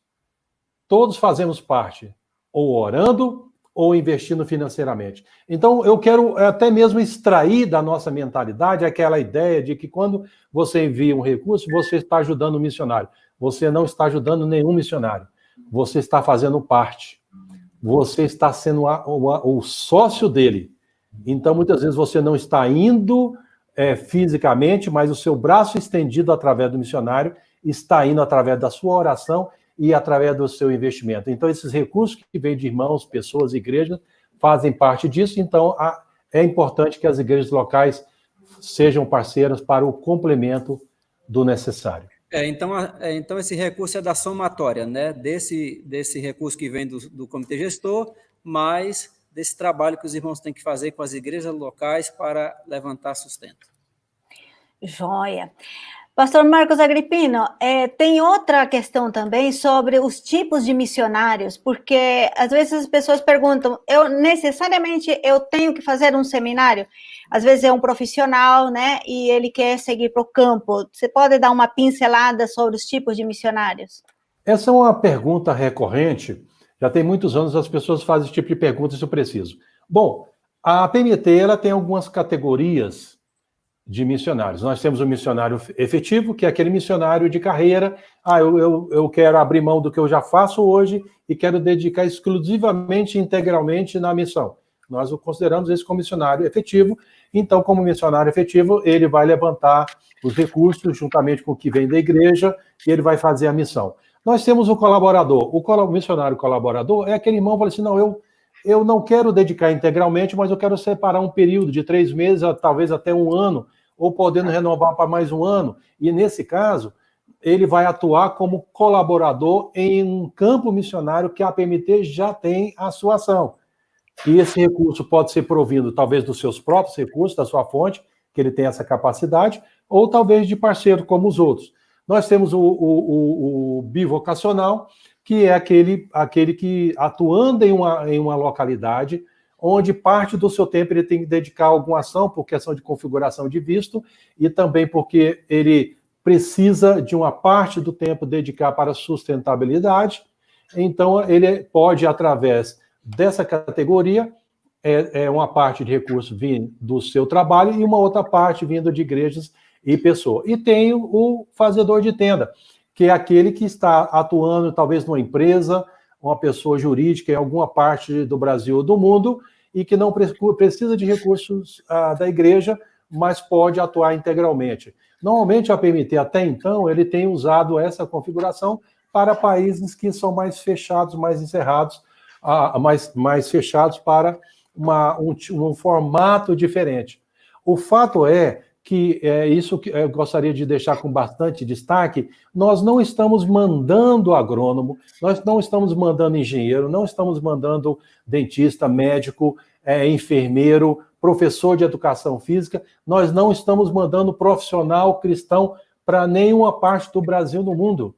Todos fazemos parte, ou orando, ou investindo financeiramente. Então, eu quero até mesmo extrair da nossa mentalidade aquela ideia de que quando você envia um recurso, você está ajudando o missionário. Você não está ajudando nenhum missionário. Você está fazendo parte. Você está sendo o sócio dele. Então, muitas vezes você não está indo fisicamente, mas o seu braço estendido através do missionário está indo através da sua oração e através do seu investimento. Então, esses recursos que vêm de irmãos, pessoas, igrejas, fazem parte disso. Então, é importante que as igrejas locais sejam parceiras para o complemento do necessário. Então, esse recurso é da somatória, né? Desse recurso que vem do comitê gestor, mas desse trabalho que os irmãos têm que fazer com as igrejas locais para levantar sustento. Joia. Pastor Marcos Agrippino, tem outra questão também sobre os tipos de missionários, porque às vezes as pessoas perguntam, necessariamente eu tenho que fazer um seminário? Às vezes é um profissional, né, e ele quer seguir para o campo. Você pode dar uma pincelada sobre os tipos de missionários? Essa é uma pergunta recorrente. Já tem muitos anos as pessoas fazem esse tipo de pergunta, se eu preciso. Bom, a PMT ela tem algumas categorias de missionários. Nós temos o missionário efetivo, que é aquele missionário de carreira. Eu quero abrir mão do que eu já faço hoje e quero dedicar exclusivamente, integralmente na missão. Nós o consideramos esse como missionário efetivo. Então, como missionário efetivo, ele vai levantar os recursos juntamente com o que vem da igreja e ele vai fazer a missão. Nós temos o colaborador. O missionário colaborador é aquele irmão que fala assim, não, eu não quero dedicar integralmente, mas eu quero separar um período de 3 meses, talvez até 1 ano, ou podendo renovar para mais 1 ano. E, nesse caso, ele vai atuar como colaborador em um campo missionário que a PMT já tem a sua ação. E esse recurso pode ser provindo, talvez, dos seus próprios recursos, da sua fonte, que ele tem essa capacidade, ou talvez de parceiro como os outros. Nós temos o bivocacional, que é aquele que, atuando em uma localidade, onde parte do seu tempo ele tem que dedicar a alguma ação, por questão de configuração de visto, e também porque ele precisa de uma parte do tempo dedicar para sustentabilidade. Então, ele pode, através dessa categoria, uma parte de recurso vindo do seu trabalho e uma outra parte vindo de igrejas e pessoas. E tem o fazedor de tenda, que é aquele que está atuando, talvez, numa empresa, uma pessoa jurídica em alguma parte do Brasil ou do mundo, e que não precisa de recursos da igreja, mas pode atuar integralmente. Normalmente, a PMT, até então, ele tem usado essa configuração para países que são mais fechados, mais encerrados, mais fechados para um formato diferente. O fato é que isso que eu gostaria de deixar com bastante destaque, nós não estamos mandando agrônomo, nós não estamos mandando engenheiro, não estamos mandando dentista, médico, enfermeiro, professor de educação física, nós não estamos mandando profissional cristão para nenhuma parte do Brasil no mundo.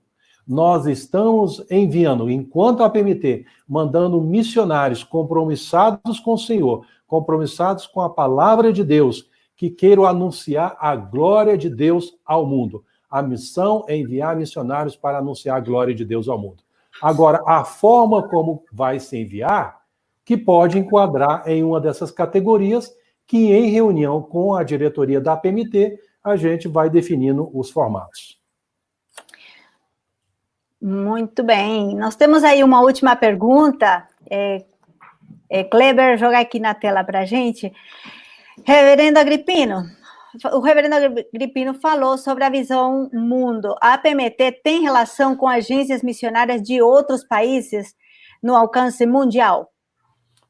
Nós estamos enviando, enquanto a PMT, mandando missionários compromissados com o Senhor, compromissados com a palavra de Deus, que queiram anunciar a glória de Deus ao mundo. A missão é enviar missionários para anunciar a glória de Deus ao mundo. Agora, a forma como vai se enviar, que pode enquadrar em uma dessas categorias, que em reunião com a diretoria da PMT, a gente vai definindo os formatos. Muito bem. Nós temos aí uma última pergunta. Kleber, joga aqui na tela para a gente. Reverendo Agrippino, o reverendo Agripino falou sobre a visão mundo. A APMT tem relação com agências missionárias de outros países no alcance mundial?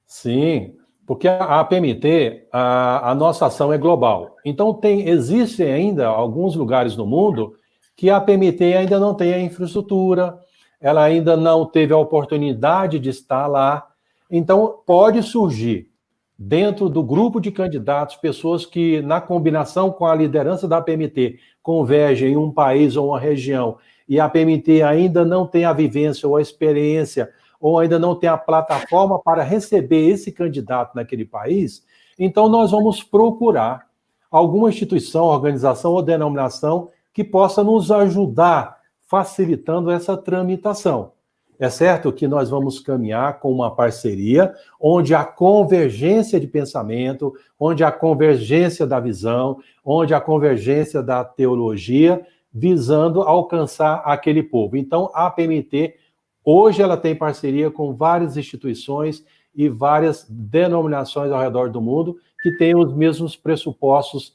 Sim, porque a APMT, a nossa ação é global. Então, existem ainda alguns lugares no mundo que a APMT ainda não tem a infraestrutura, ela ainda não teve a oportunidade de estar lá. Então, pode surgir, dentro do grupo de candidatos, pessoas que, na combinação com a liderança da APMT, convergem em um país ou uma região, e a APMT ainda não tem a vivência ou a experiência, ou ainda não tem a plataforma para receber esse candidato naquele país, então nós vamos procurar alguma instituição, organização ou denominação que possa nos ajudar, facilitando essa tramitação. É certo que nós vamos caminhar com uma parceria onde a convergência de pensamento, onde a convergência da visão, onde a convergência da teologia, visando alcançar aquele povo. Então, a APMT, hoje, ela tem parceria com várias instituições e várias denominações ao redor do mundo que têm os mesmos pressupostos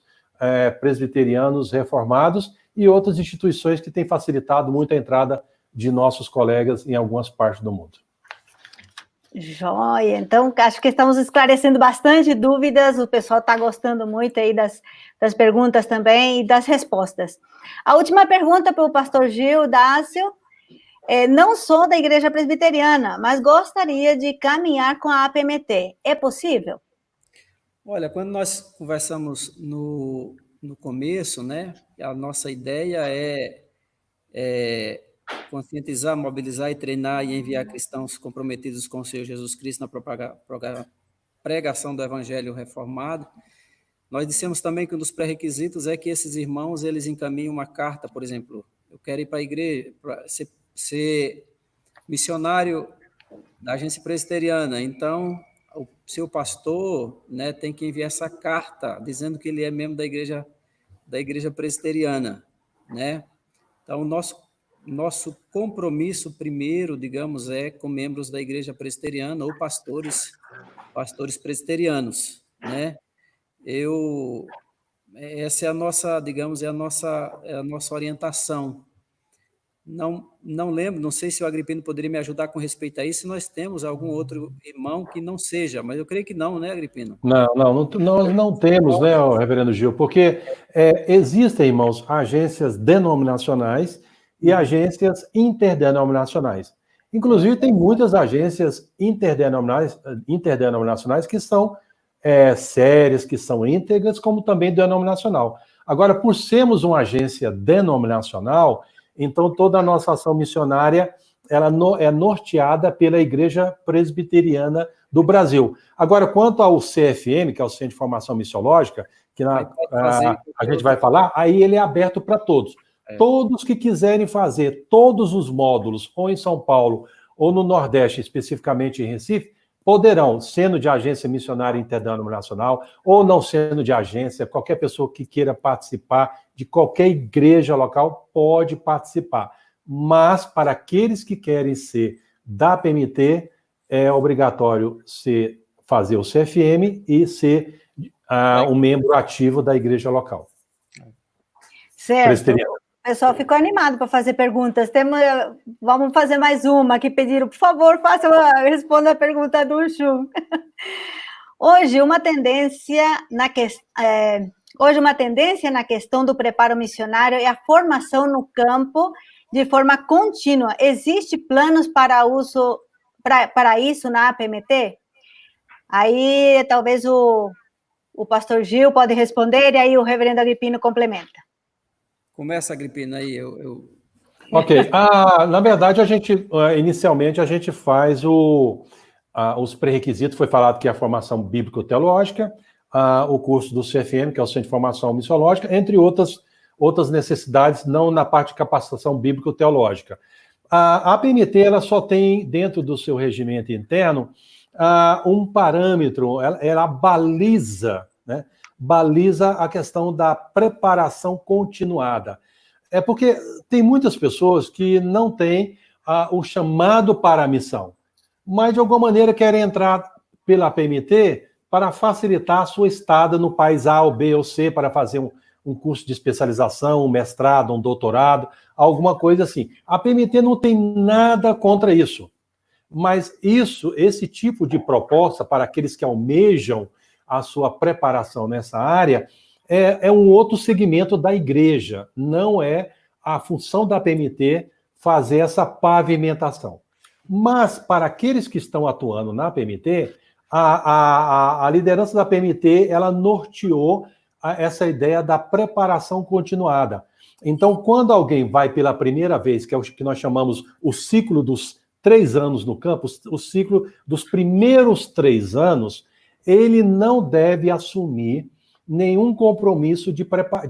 presbiterianos reformados e outras instituições que têm facilitado muito a entrada de nossos colegas em algumas partes do mundo. Joia, então acho que estamos esclarecendo bastante dúvidas, o pessoal está gostando muito aí das perguntas também e das respostas. A última pergunta para o pastor Gil Dácio, não sou da igreja presbiteriana, mas gostaria de caminhar com a APMT, é possível? Olha, quando nós conversamos no começo, né, a nossa ideia é conscientizar, mobilizar e treinar e enviar cristãos comprometidos com o Senhor Jesus Cristo na pregação do Evangelho reformado. Nós dissemos também que um dos pré-requisitos é que esses irmãos eles encaminhem uma carta, por exemplo, eu quero ir para a igreja, para ser missionário da agência presbiteriana, então o seu pastor, né, tem que enviar essa carta dizendo que ele é membro da igreja presbiteriana, né? Então, nosso compromisso primeiro, digamos, é com membros da igreja presbiteriana ou pastores presbiterianos, né? Essa é a nossa, digamos, é a nossa orientação. Não lembro, não sei se o Agripino poderia me ajudar com respeito a isso, se nós temos algum outro irmão que não seja, mas eu creio que não, né, Agripino? Nós não temos, né, reverendo Gil, porque existem, irmãos, agências denominacionais e agências interdenominacionais. Inclusive, tem muitas agências interdenominacionais que são sérias, que são íntegras, como também denominacional. Agora, por sermos uma agência denominacional, então toda a nossa ação missionária ela é norteada pela Igreja Presbiteriana do Brasil. Agora, quanto ao CFM, que é o Centro de Formação Missiológica, que a gente vai falar, aí ele é aberto para todos. Todos que quiserem fazer todos os módulos, ou em São Paulo, ou no Nordeste, especificamente em Recife, poderão, sendo de agência missionária interdenominacional, ou não sendo de agência, qualquer pessoa que queira participar de qualquer igreja local pode participar. Mas, para aqueles que querem ser da PMT, é obrigatório fazer o CFM e ser um membro ativo da igreja local. Certo. O pessoal ficou animado para fazer perguntas. Vamos fazer mais uma que pediram. Por favor, responda a pergunta do Chu. Hoje, uma tendência na questão do preparo missionário é a formação no campo de forma contínua. Existe planos para isso na APMT? Aí, talvez o pastor Gil pode responder, e aí o reverendo Agripino complementa. Começa, Agripino, aí. Ok. Na verdade, inicialmente, a gente faz os pré-requisitos. Foi falado que é a formação bíblico-teológica, o curso do CFM, que é o Centro de Formação Missiológica, entre outras necessidades, não na parte de capacitação bíblico-teológica. A APMT, ela só tem, dentro do seu regimento interno, um parâmetro, ela baliza, né? Baliza a questão da preparação continuada. É porque tem muitas pessoas que não têm o chamado para a missão, mas de alguma maneira querem entrar pela PMT para facilitar a sua estada no país A, ou B ou C, para fazer um curso de especialização, um mestrado, um doutorado, alguma coisa assim. A PMT não tem nada contra isso, mas esse tipo de proposta para aqueles que almejam a sua preparação nessa área é um outro segmento da igreja, não é a função da PMT fazer essa pavimentação. Mas para aqueles que estão atuando na PMT, a liderança da PMT, ela norteou essa ideia da preparação continuada. Então, quando alguém vai pela primeira vez, que é o que nós chamamos o ciclo dos 3 anos no campus, o ciclo dos primeiros 3 anos, ele não deve assumir nenhum compromisso de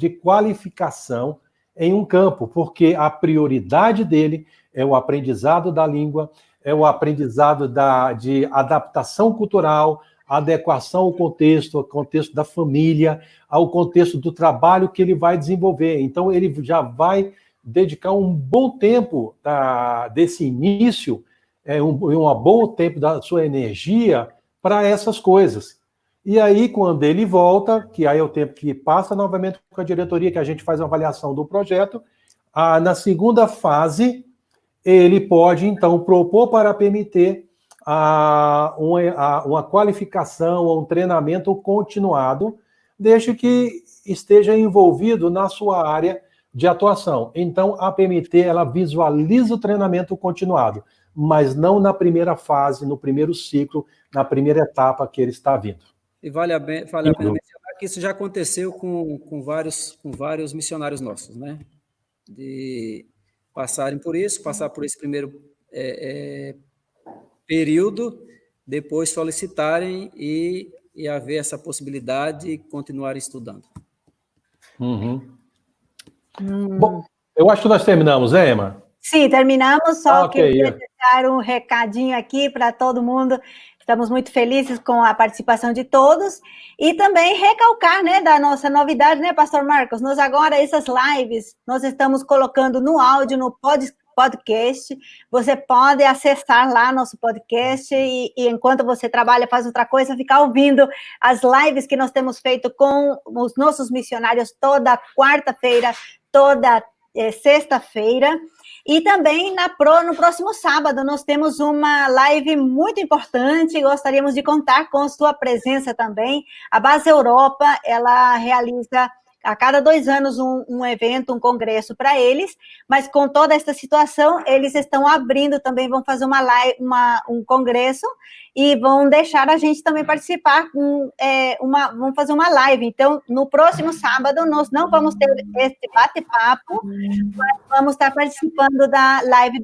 qualificação em um campo, porque a prioridade dele é o aprendizado da língua, é o aprendizado de adaptação cultural, adequação ao contexto da família, ao contexto do trabalho que ele vai desenvolver. Então, ele já vai dedicar um bom tempo desse início, um bom tempo da sua energia para essas coisas. E aí, quando ele volta, que aí é o tempo que passa novamente com a diretoria, que a gente faz uma avaliação do projeto, na segunda fase, ele pode, então, propor para a PMT uma qualificação ou um treinamento continuado, desde que esteja envolvido na sua área de atuação. Então, a PMT, ela visualiza o treinamento continuado, mas não na primeira fase, no primeiro ciclo, na primeira etapa que ele está vindo. E vale a pena mencionar que isso já aconteceu com vários missionários nossos, né? De passar por esse primeiro período, depois solicitarem e haver essa possibilidade de continuar estudando. Uhum. Bom, eu acho que nós terminamos, né, Emma? Sim, terminamos, só okay, queria deixar um recadinho aqui para todo mundo. Estamos muito felizes com a participação de todos e também recalcar, né, da nossa novidade, né, Pastor Marcos? Nós agora, essas lives, nós estamos colocando no áudio, no podcast. Você pode acessar lá nosso podcast e enquanto você trabalha, faz outra coisa, ficar ouvindo as lives que nós temos feito com os nossos missionários toda quarta-feira, toda sexta-feira. E também no próximo sábado nós temos uma live muito importante, gostaríamos de contar com sua presença também. A Base Europa, ela realiza a cada 2 anos um evento, um congresso para eles, mas com toda essa situação, eles estão abrindo também, vão fazer um congresso e vão deixar a gente também participar, vão fazer uma live. Então, no próximo sábado, nós não vamos ter esse bate-papo, mas vamos estar participando da live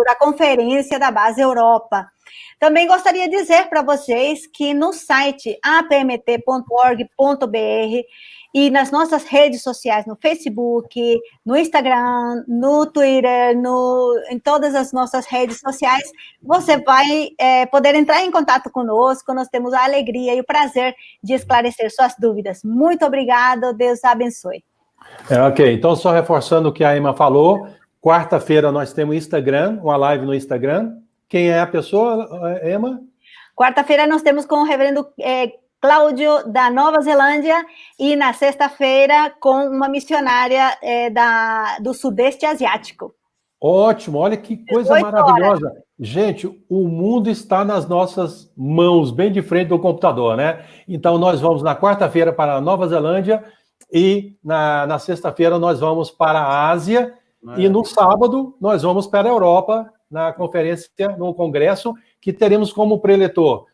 da conferência da Base Europa. Também gostaria de dizer para vocês que no site apmt.org.br e nas nossas redes sociais, no Facebook, no Instagram, no Twitter, em todas as nossas redes sociais, você vai poder entrar em contato conosco. Nós temos a alegria e o prazer de esclarecer suas dúvidas. Muito obrigada, Deus abençoe. Ok, então só reforçando o que a Emma falou, quarta-feira nós temos Instagram, uma live no Instagram. Quem é a pessoa, Emma? Quarta-feira nós temos com o reverendo Cláudio, da Nova Zelândia, e na sexta-feira com uma missionária do Sudeste Asiático. Ótimo, olha que coisa maravilhosa. Gente, o mundo está nas nossas mãos, bem de frente do computador, né? Então, nós vamos na quarta-feira para a Nova Zelândia e na sexta-feira nós vamos para a Ásia e no sábado nós vamos para a Europa, na conferência, no congresso, que teremos como preletor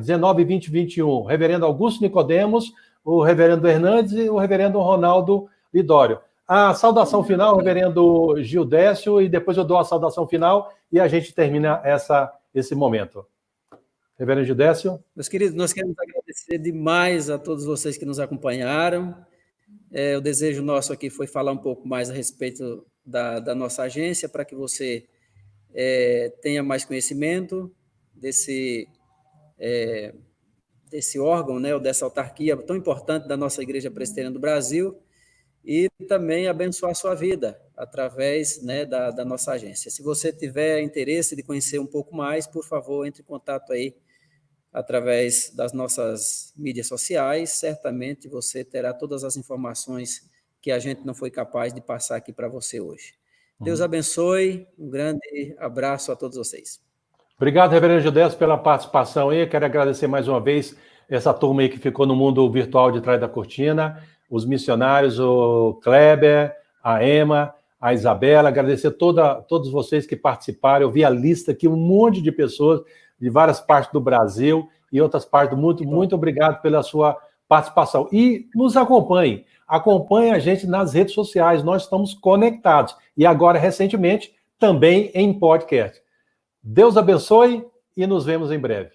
19, 20 e 21, o reverendo Augusto Nicodemos, o reverendo Hernandes e o reverendo Ronaldo Lidório. A saudação final, o reverendo Gil Décio, e depois eu dou a saudação final e a gente termina esse momento. Reverendo Gil Décio. Meus queridos, nós queremos agradecer demais a todos vocês que nos acompanharam. O desejo nosso aqui foi falar um pouco mais a respeito da nossa agência, para que você tenha mais conhecimento desse órgão, né, ou dessa autarquia tão importante da nossa Igreja Presbiteriana do Brasil, e também abençoar a sua vida através, né, da nossa agência. Se você tiver interesse de conhecer um pouco mais, por favor, entre em contato aí através das nossas mídias sociais, certamente você terá todas as informações que a gente não foi capaz de passar aqui para você hoje. Deus abençoe, um grande abraço a todos vocês. Obrigado, reverendo Gildes, pela participação aí. Quero agradecer mais uma vez essa turma aí que ficou no mundo virtual de trás da cortina, os missionários, o Kleber, a Emma, a Isabela, agradecer todos vocês que participaram. Eu vi a lista aqui, um monte de pessoas de várias partes do Brasil e outras partes do mundo. Muito obrigado pela sua participação. E nos acompanhe a gente nas redes sociais, nós estamos conectados. E agora, recentemente, também em podcast. Deus abençoe e nos vemos em breve.